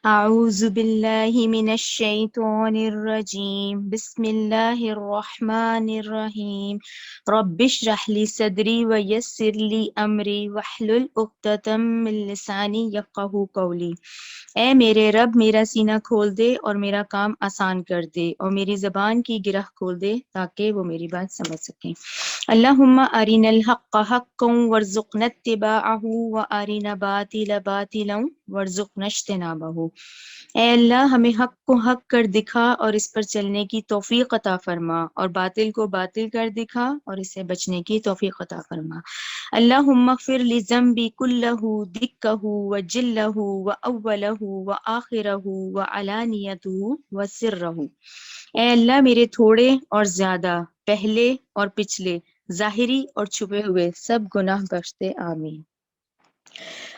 أعوذ بالله من الشيطان الرجيم بسم الله الرحمن الرحيم رب اشرح لي صدري ويسر لي أمري واحلل عقدة من لساني يفقهوا قولي۔ اے میرے رب میرا سینہ کھول دے اور میرا کام آسان کر دے اور میری زبان کی گرہ کھول دے تاکہ وہ میری بات سمجھ سکیں۔ اللہم ارنا الحق حقا وارزقنا اتباعہ وارنا باطل باطلا وارزقنا اجتنابہ۔ اے اللہ ہمیں حق کو حق کر دکھا اور اس پر چلنے کی توفیق عطا فرما، اور باطل کو باطل کر دکھا اور اس سے بچنے کی توفیق عطا فرما۔ اللہم اغفر لی ذنبی کلہ دکہ وجلہ واولہ وآخرہ وعلانیتہ وسرہ۔ اے اللہ میرے تھوڑے اور زیادہ، پہلے اور پچھلے، ظاہری اور چھپے ہوئے سب گناہ بخش دے، آمین۔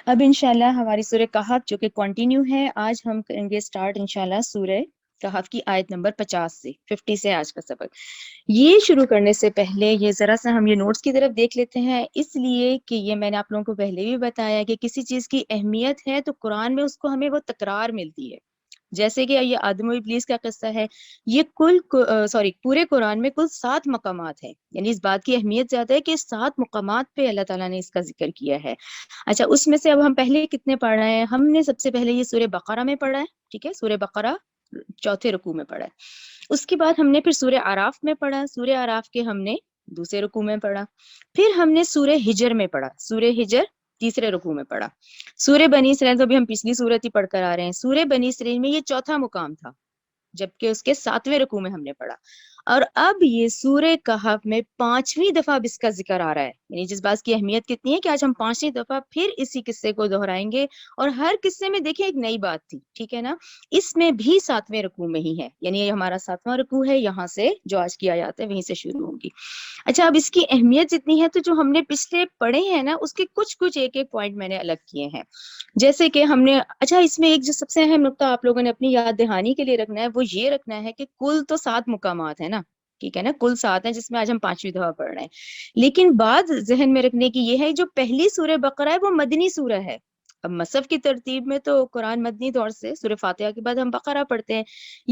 اب انشاءاللہ ہماری سورہ کہف جو کہ کنٹینیو ہے، آج ہم کریں گے سٹارٹ انشاءاللہ سورہ کہف کی آیت نمبر 50 سے 50 سے آج کا سبق۔ یہ شروع کرنے سے پہلے یہ ذرا سا ہم یہ نوٹس کی طرف دیکھ لیتے ہیں، اس لیے کہ یہ میں نے آپ لوگوں کو پہلے بھی بتایا کہ کسی چیز کی اہمیت ہے تو قرآن میں اس کو ہمیں وہ تکرار ملتی ہے۔ جیسے کہ یہ آدم و ابلیس کا قصہ ہے، یہ پورے قرآن میں کل 7 مقامات ہیں، یعنی اس بات کی اہمیت زیادہ ہے کہ 7 مقامات پہ اللہ تعالیٰ نے اس کا ذکر کیا ہے۔ اچھا، اس میں سے اب ہم پہلے کتنے پڑھ رہے ہیں؟ ہم نے سب سے پہلے یہ سورہ بقرہ میں پڑھا ہے، ٹھیک ہے، سورہ بقرہ چوتھے رکوع میں پڑھا ہے۔ اس کے بعد ہم نے پھر سورہ اعراف میں پڑھا، سورہ اعراف کے ہم نے دوسرے رکوع میں پڑھا، پھر ہم نے سورہ ہجر میں پڑھا، سورہ ہجر تیسرے رکوع میں پڑھا۔ سورہ بنی اسرائیل تو ابھی ہم پچھلی سورت ہی پڑھ کر آ رہے ہیں، سورہ بنی اسرائیل میں یہ چوتھا مقام تھا، جبکہ اس کے 7ویں رکوع میں ہم نے پڑھا۔ اور اب یہ سورہ کہف میں 5ویں دفعہ اب اس کا ذکر آ رہا ہے، یعنی جس بات کی اہمیت کتنی ہے کہ آج ہم 5ویں دفعہ پھر اسی قصے کو دہرائیں گے، اور ہر قصے میں دیکھیں ایک نئی بات تھی، ٹھیک ہے نا۔ اس میں بھی 7ویں رکوع میں ہی ہے، یعنی یہ ہمارا 7واں رکوع ہے، یہاں سے جو آج کی آیات ہے وہیں سے شروع ہوگی۔ اچھا، اب اس کی اہمیت جتنی ہے تو جو ہم نے پچھلے پڑھے ہیں نا اس کے کچھ ایک پوائنٹ میں نے الگ کیے ہیں، جیسے کہ ہم نے اچھا اس میں ایک جو سب سے اہم نقطہ آپ لوگوں نے اپنی یاد دہانی کے لیے رکھنا ہے وہ یہ رکھنا ہے کہ کل تو 7 مقامات ہیں نا، ٹھیک ہے نا، کل 7 ہیں جس میں آج ہم 5ویں دفعہ پڑھ رہے ہیں، لیکن بات ذہن میں رکھنے کی یہ ہے جو پہلی سورہ بقرہ ہے وہ مدنی سورہ ہے۔ اب مصحف کی ترتیب میں تو قرآن مدنی دور سے سورہ فاتحہ کے بعد ہم بقرہ پڑھتے ہیں،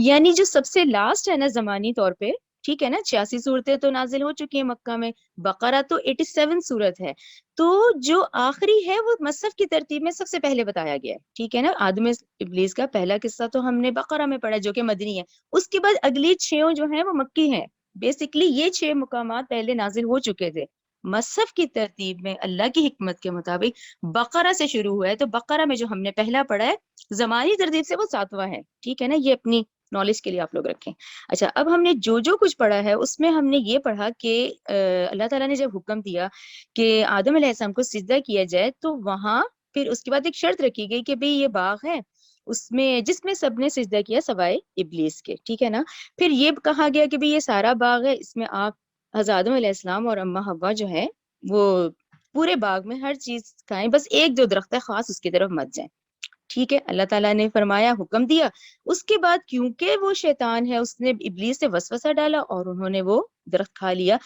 یعنی جو سب سے لاسٹ ہے نا زمانی طور پہ، ٹھیک ہے نا، 86 صورتیں تو نازل ہو چکی ہیں مکہ میں، بقرہ تو 87 صورت ہے، تو جو آخری ہے وہ مصحف کی ترتیب میں سب سے پہلے بتایا گیا ہے، ٹھیک ہے نا۔ آدم ابلیس کا پہلا قصہ تو ہم نے بقرہ میں پڑھا جو کہ مدنی ہے، اس کے بعد اگلی 6 جو ہیں وہ مکی ہیں۔ بیسیکلی یہ 6 مقامات پہلے نازل ہو چکے تھے، مصحف کی ترتیب میں اللہ کی حکمت کے مطابق بقرہ سے شروع ہوا ہے، تو بقرہ میں جو ہم نے پہلا پڑھا ہے زمانی ترتیب سے وہ 7واں ہے، ٹھیک ہے نا، یہ اپنی نالج کے لیے آپ لوگ رکھیں۔ اچھا، اب ہم نے جو کچھ پڑھا ہے اس میں ہم نے یہ پڑھا کہ اللہ تعالیٰ نے جب حکم دیا کہ آدم علیہ السلام کو سجدہ کیا جائے تو وہاں پھر اس کے بعد ایک شرط رکھی گئی کہ بھئی یہ باغ ہے اس میں جس میں سب نے سجدہ کیا سوائے ابلیس کے، ٹھیک ہے نا۔ پھر یہ کہا گیا کہ بھئی یہ سارا باغ ہے، اس میں آپ حضرت آدم علیہ السلام اور اماں حوا جو ہے وہ پورے باغ میں ہر چیز کھائیں، بس ایک جو درخت ہے خاص اس کی طرف مت جائیں، ٹھیک ہے۔ اللہ تعالیٰ نے فرمایا، حکم دیا، اس کے بعد کیونکہ وہ شیطان ہے اس نے ابلیس سے وسوسہ ڈالا اور انہوں نے وہ درخت کھا لیا،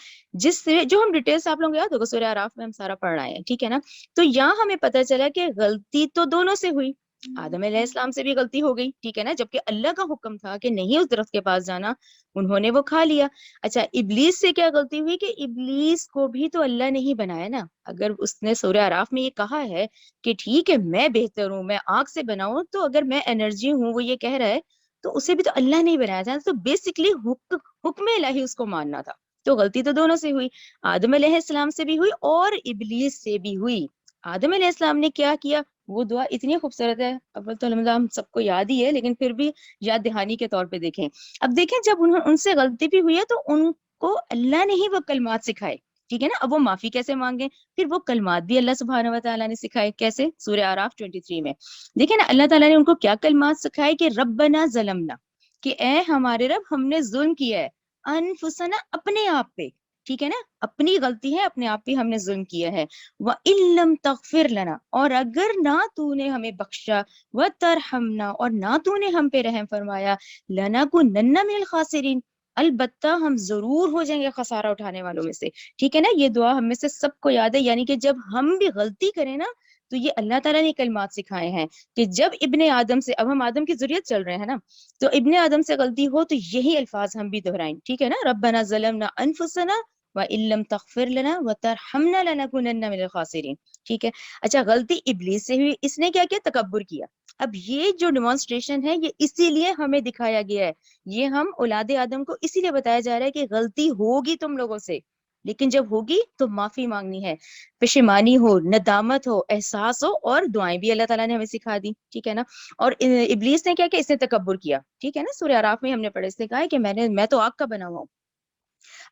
جس سے جو ہم ڈیٹیلز آپ لوگوں کو یاد ہوگا سورہ اعراف میں ہم سارا پڑھ رہے ہیں، ٹھیک ہے نا۔ تو یہاں ہمیں پتہ چلا کہ غلطی تو دونوں سے ہوئی، آدم علیہ السلام سے بھی غلطی ہو گئی، ٹھیک ہے نا، جبکہ اللہ کا حکم تھا کہ نہیں اس درخت کے پاس جانا، انہوں نے وہ کھا لیا۔ اچھا، ابلیس سے کیا غلطی ہوئی کہ ابلیس کو بھی تو اللہ نے ہی بنایا نا، اگر اس نے سورہ اعراف میں یہ کہا ہے کہ ٹھیک ہے میں بہتر ہوں، میں آگ سے بناؤں، تو اگر میں انرجی ہوں وہ یہ کہہ رہا ہے تو اسے بھی تو اللہ نے ہی بنایا تھا، تو بیسیکلی حکم الہی اس کو ماننا تھا، تو غلطی تو دونوں سے ہوئی، آدم علیہ السلام سے بھی ہوئی اور ابلیس سے بھی ہوئی۔ آدم علیہ السلام نے کیا کیا، وہ دعا اتنی خوبصورت ہے، اول تو الحمدللہ ہم سب کو یاد ہی ہے لیکن پھر بھی یاد دہانی کے طور پہ دیکھیں۔ اب دیکھیں جب ان سے غلطی بھی ہوئی ہے تو ان کو اللہ نے ہی وہ کلمات سکھائے، ٹھیک ہے نا۔ اب وہ معافی کیسے مانگیں، پھر وہ کلمات بھی اللہ سبحانہ و تعالیٰ نے سکھائے، کیسے؟ سورہ اعراف 23 میں دیکھیں نا، اللہ تعالیٰ نے ان کو کیا کلمات سکھائے کہ ربنا ظلمنا، کہ اے ہمارے رب ہم نے ظلم کیا ہے، انفسنا اپنے آپ پہ، ٹھیک ہے نا، اپنی غلطی ہے، اپنے آپ پہ ہم نے ظلم کیا ہے، وَإِن لَمْ تَغْفِرْ لَنَا، اور اگر نہ تو نے ہمیں بخشا، وَتَرْحَمْنَا، اور نہ تو نے ہم پہ رحم فرمایا، لَنَكُونَنَّ مِنَ الْخَاسِرِينَ، البتہ ہم ضرور ہو جائیں گے خسارہ اٹھانے والوں میں سے، ٹھیک ہے نا۔ یہ دعا ہم میں سے سب کو یاد ہے، یعنی کہ جب ہم بھی غلطی کریں نا تو یہ اللہ تعالیٰ نے کلمات سکھائے ہیں کہ جب ابن آدم سے، اب ہم آدم کی ذریت چل رہے ہیں نا، تو ابن آدم سے غلطی ہو تو یہی الفاظ ہم بھی دہرائیں، ٹھیک ہے نا، ربنا ظلمنا انفسنا وَإِن لَّمْ تَغْفِرْ لَنَا وَتَرْحَمْنَا لَنَكُونَنَّ مِنَ الْخَاسِرِينَ، ٹھیک ہے۔ اچھا، غلطی ابلیس سے ہوئی، اس نے کیا کیا؟ تکبر کیا۔ اب یہ جو ڈیمانسٹریشن ہے یہ اسی لیے ہمیں دکھایا گیا ہے، یہ ہم اولاد آدم کو اسی لیے بتایا جا رہا ہے کہ غلطی ہوگی تم لوگوں سے، لیکن جب ہوگی تو معافی مانگنی ہے، پشیمانی ہو، ندامت ہو، احساس ہو، اور دعائیں بھی اللہ تعالیٰ نے ہمیں سکھا دی، ٹھیک ہے نا۔ اور ابلیس نے کیا کیا؟ اس نے تکبر کیا، ٹھیک ہے نا، سورہ اعراف میں ہم نے پڑھا، اس نے کہا ہے کہ میں تو آگ کا بنا ہوا ہوں۔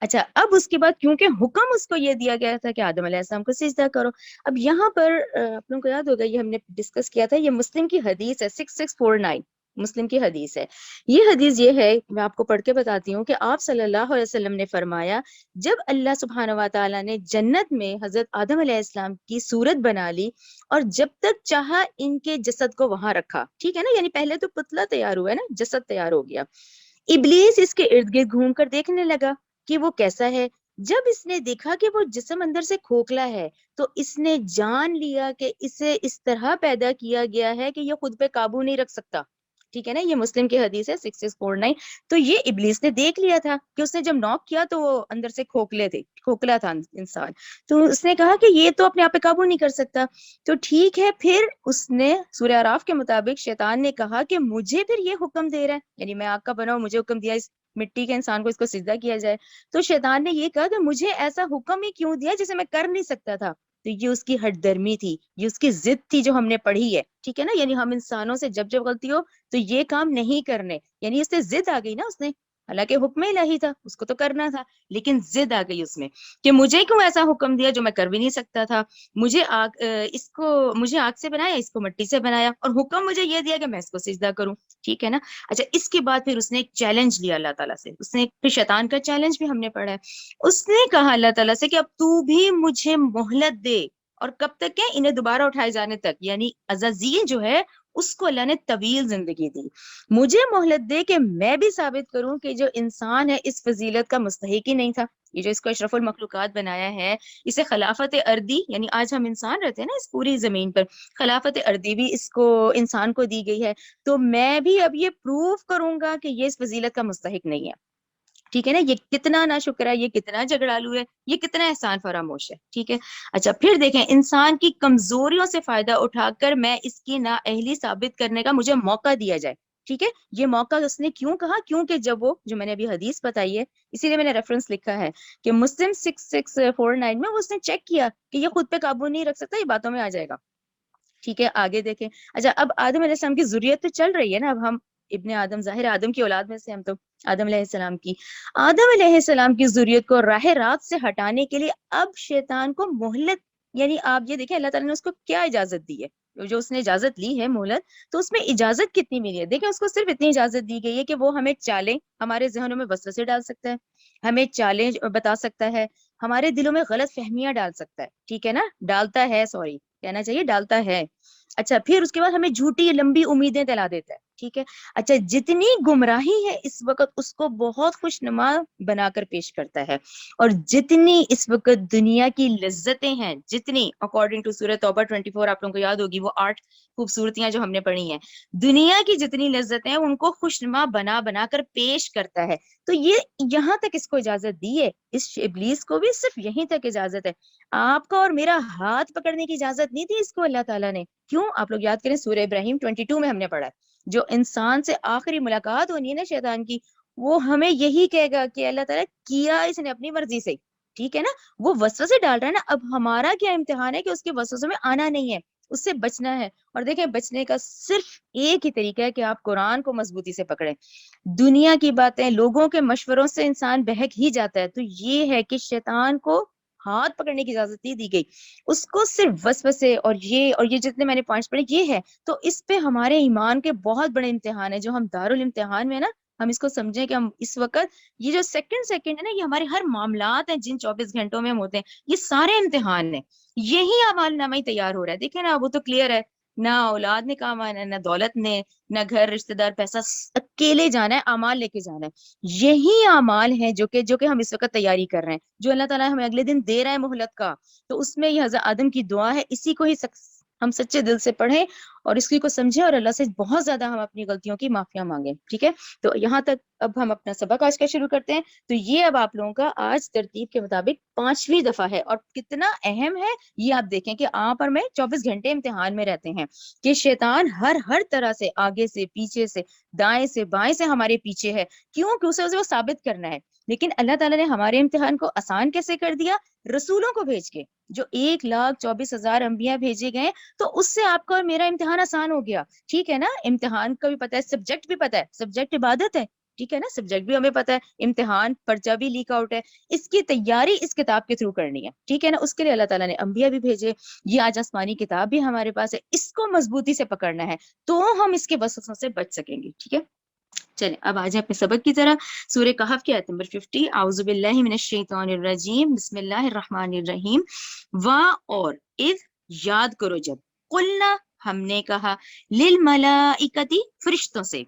اچھا، اب اس کے بعد کیونکہ حکم اس کو یہ دیا گیا تھا کہ آدم علیہ السلام کو سجدہ کرو، اب یہاں پر آپ لوگوں کو یاد ہوگا، یہ ہم نے ڈسکس کیا تھا، یہ مسلم کی حدیث ہے 6649، مسلم کی حدیث ہے۔ یہ حدیث یہ ہے، میں آپ کو پڑھ کے بتاتی ہوں، کہ آپ صلی اللہ علیہ وسلم نے فرمایا، جب اللہ سبحانہ و تعالیٰ نے جنت میں حضرت آدم علیہ السلام کی صورت بنا لی اور جب تک چاہا ان کے جسد کو وہاں رکھا، ٹھیک ہے نا، یعنی پہلے تو پتلا تیار ہوا ہے نا، جسد تیار ہو گیا، ابلیس اس کے ارد گرد گھوم کر دیکھنے لگا کہ وہ کیسا ہے۔ جب اس نے دیکھا کہ وہ جسم اندر سے کھوکھلا ہے تو اس نے جان لیا کہ اسے اس طرح پیدا کیا گیا ہے کہ یہ خود پہ قابو نہیں رکھ سکتا، ٹھیک ہے نا، یہ مسلم کی حدیث ہے 6649۔ تو یہ ابلیس نے دیکھ لیا تھا کہ اس نے جب نوک کیا تو وہ اندر سے کھوکھلا تھا انسان، تو اس نے کہا کہ یہ تو اپنے آپ پہ قابو نہیں کر سکتا، تو ٹھیک ہے، پھر اس نے سورہ اعراف کے مطابق شیطان نے کہا کہ مجھے پھر یہ حکم دے رہا ہے، یعنی میں آگ کا بنا ہوں، مجھے حکم دیا اس مٹی کے انسان کو اس کو سجدہ کیا جائے، تو شیطان نے یہ کہا کہ مجھے ایسا حکم ہی کیوں دیا جسے میں کر نہیں سکتا تھا۔ تو یہ اس کی ہٹ درمی تھی، یہ اس کی ضد تھی جو ہم نے پڑھی ہے، ٹھیک ہے نا، یعنی ہم انسانوں سے جب جب غلطی ہو تو یہ کام نہیں کرنے، یعنی اس سے ضد آ گئی نا، اس نے، حالانکہ حکم الہی تھا، اس کو تو کرنا تھا، لیکن ضد آ گئی اس میں کہ مجھے کیوں ایسا حکم دیا جو میں کر بھی نہیں سکتا تھا، مجھے آگ سے بنایا، اس کو مٹی سے بنایا، اور حکم مجھے یہ دیا کہ میں اس کو سجدہ کروں، ٹھیک ہے نا۔ اچھا، اس کے بعد پھر اس نے ایک چیلنج لیا اللہ تعالیٰ سے، اس نے پھر شیطان کا چیلنج بھی ہم نے پڑھا ہے، اس نے کہا اللہ تعالیٰ سے کہ اب تو بھی مجھے مہلت دے، اور کب تک ہے؟ انہیں دوبارہ اٹھائے جانے تک، یعنی عزازیل جو ہے اس کو اللہ نے طویل زندگی دی، مجھے مہلت دے کہ میں بھی ثابت کروں کہ جو انسان ہے اس فضیلت کا مستحق ہی نہیں تھا، یہ جو اس کو اشرف المخلوقات بنایا ہے، اسے خلافت ارضی، یعنی آج ہم انسان رہتے ہیں نا اس پوری زمین پر، خلافت ارضی بھی اس کو انسان کو دی گئی ہے، تو میں بھی اب یہ پروف کروں گا کہ یہ اس فضیلت کا مستحق نہیں ہے، ٹھیک ہے نا، یہ کتنا ناشکر ہے، یہ کتنا جھگڑالو ہے، یہ کتنا احسان فراموش ہے، ٹھیک ہے۔ اچھا، پھر دیکھیں، انسان کی کمزوریوں سے فائدہ اٹھا کر میں اس کی نااہلی ثابت کرنے کا مجھے موقع دیا جائے، ٹھیک ہے، یہ موقع اس نے کیوں کہا؟ کیونکہ جب وہ، جو میں نے ابھی حدیث بتائی ہے، اسی لیے میں نے ریفرنس لکھا ہے کہ مسلم 6649 میں اس نے چیک کیا کہ یہ خود پہ قابو نہیں رکھ سکتا، یہ باتوں میں آ جائے گا، ٹھیک ہے، آگے دیکھیں۔ اچھا، اب آدم علیہ السلام کی ذریت تو چل رہی ہے نا، اب ہم ابن آدم، ظاہر آدم کی اولاد میں سے ہم تو آدم علیہ السلام کی، آدم علیہ السلام کی ذریت کو راہ راست سے ہٹانے کے لیے اب شیطان کو مہلت، یعنی آپ یہ دیکھیں اللہ تعالیٰ نے اس کو کیا اجازت دی ہے، جو اس نے اجازت لی ہے مہلت، تو اس میں اجازت کتنی ملی ہے؟ دیکھیں، اس کو صرف اتنی اجازت دی گئی ہے کہ وہ ہمیں چالیں، ہمارے ذہنوں میں وسوسے ڈال سکتا ہے، ہمیں چالیں بتا سکتا ہے، ہمارے دلوں میں غلط فہمیاں ڈال سکتا ہے، ٹھیک ہے نا، ڈالتا ہے، سوری کہنا چاہیے ڈالتا ہے۔ اچھا، پھر اس کے بعد ہمیں جھوٹی لمبی امیدیں دلا دیتا ہے، ٹھیک ہے۔ اچھا، جتنی گمراہی ہے اس وقت اس کو بہت خوش نما بنا کر پیش کرتا ہے، اور جتنی اس وقت دنیا کی لذتیں ہیں، جتنی اکارڈنگ ٹو سورہ توبہ 24، آپ لوگوں کو یاد ہوگی وہ 8 خوبصورتیاں جو ہم نے پڑھی ہیں، دنیا کی جتنی لذتیں ہیں ان کو خوش نما بنا بنا کر پیش کرتا ہے، تو یہ یہاں تک اس کو اجازت دی ہے، اس ابلیس کو بھی صرف یہیں تک اجازت ہے، آپ کا اور میرا ہاتھ پکڑنے کی اجازت نہیں تھی اس کو اللہ تعالیٰ نے، کیوں؟ آپ لوگ یاد کریں سورہ ابراہیم 22 میں ہم نے پڑھا ہے، جو انسان سے آخری ملاقات ہونی ہے نا شیطان کی، وہ ہمیں یہی کہے گا کہ اللہ تعالیٰ کیا اس نے اپنی مرضی سے، ٹھیک ہے نا، وہ وسوسے ڈال رہا ہے نا، اب ہمارا کیا امتحان ہے کہ اس کے وسوسوں میں آنا نہیں ہے، اس سے بچنا ہے، اور دیکھیں بچنے کا صرف ایک ہی طریقہ ہے کہ آپ قرآن کو مضبوطی سے پکڑیں، دنیا کی باتیں، لوگوں کے مشوروں سے انسان بہک ہی جاتا ہے، تو یہ ہے کہ شیطان کو ہاتھ پکڑنے کی اجازت نہیں دی گئی، اس کو صرف وسوسے اور یہ جتنے میں نے پوائنٹس پڑھے یہ ہے، تو اس پہ ہمارے ایمان کے بہت بڑے امتحان ہے جو ہم دارالامتحان میں نا، ہم اس کو سمجھیں کہ ہم اس وقت یہ جو سیکنڈ ہے نا، یہ ہمارے ہر معاملات ہیں جن 24 گھنٹوں میں ہم ہوتے ہیں، یہ سارے امتحان ہیں، یہی اعمال نامہ ہی تیار ہو رہا ہے، دیکھیں نا وہ تو کلیئر ہے، نہ اولاد نے کام آنا ہے، نہ دولت نے، نہ گھر رشتہ دار پیسہ، اکیلے جانا ہے، اعمال لے کے جانا ہے، یہی اعمال ہیں جو کہ ہم اس وقت تیاری کر رہے ہیں، جو اللہ تعالیٰ ہمیں اگلے دن دے رہا ہے مہلت کا، تو اس میں یہ حضرت آدم کی دعا ہے، اسی کو ہی ہم سچے دل سے پڑھیں اور اس کی کو سمجھیں اور اللہ سے بہت زیادہ ہم اپنی غلطیوں کی معافیاں مانگیں. ٹھیک ہے, تو یہاں تک اب ہم اپنا سبق آج کا شروع کرتے ہیں. تو یہ اب آپ لوگوں کا آج ترتیب کے مطابق 5ویں دفعہ ہے, اور کتنا اہم ہے یہ آپ دیکھیں کہ آپ اور میں 24 گھنٹے امتحان میں رہتے ہیں, کہ شیطان ہر طرح سے آگے سے پیچھے سے دائیں سے بائیں سے ہمارے پیچھے ہے. کیوں کہ اسے وہ ثابت کرنا ہے. لیکن اللہ تعالیٰ نے ہمارے امتحان کو آسان کیسے کر دیا؟ رسولوں کو بھیج کے. جو 1,24,000 انبیاء بھیجے گئے, تو اس سے آپ کا اور میرا امتحان آسان ہو گیا. ٹھیک ہے نا, امتحان کا بھی پتا ہے, سبجیکٹ بھی پتا ہے, سبجیکٹ عبادت ہے. ٹھیک ہے نا, سبجیکٹ بھی ہمیں پتا ہے, امتحان پرچہ بھی لیک آؤٹ ہے. اس کی تیاری اس کتاب کے تھرو کرنی ہے. ٹھیک ہے نا, اس کے لیے اللہ تعالیٰ نے انبیاء بھی بھیجے. یہ آج آسمانی کتاب بھی ہمارے پاس ہے, اس کو مضبوطی سے پکڑنا ہے تو ہم اس کے وسوسوں سے بچ سکیں گے. ٹھیک ہے, چلیں اب آ جائیں اپنے سبق کی طرح. سورہ کہف کی آیت نمبر 50. اعوذ باللہ من الشیطان الرجیم, بسم اللہ الرحمن الرحیم. اور اذ, یاد کرو جب, قلنا, ہم نے کہا, للملائکتی, فرشتوں سے,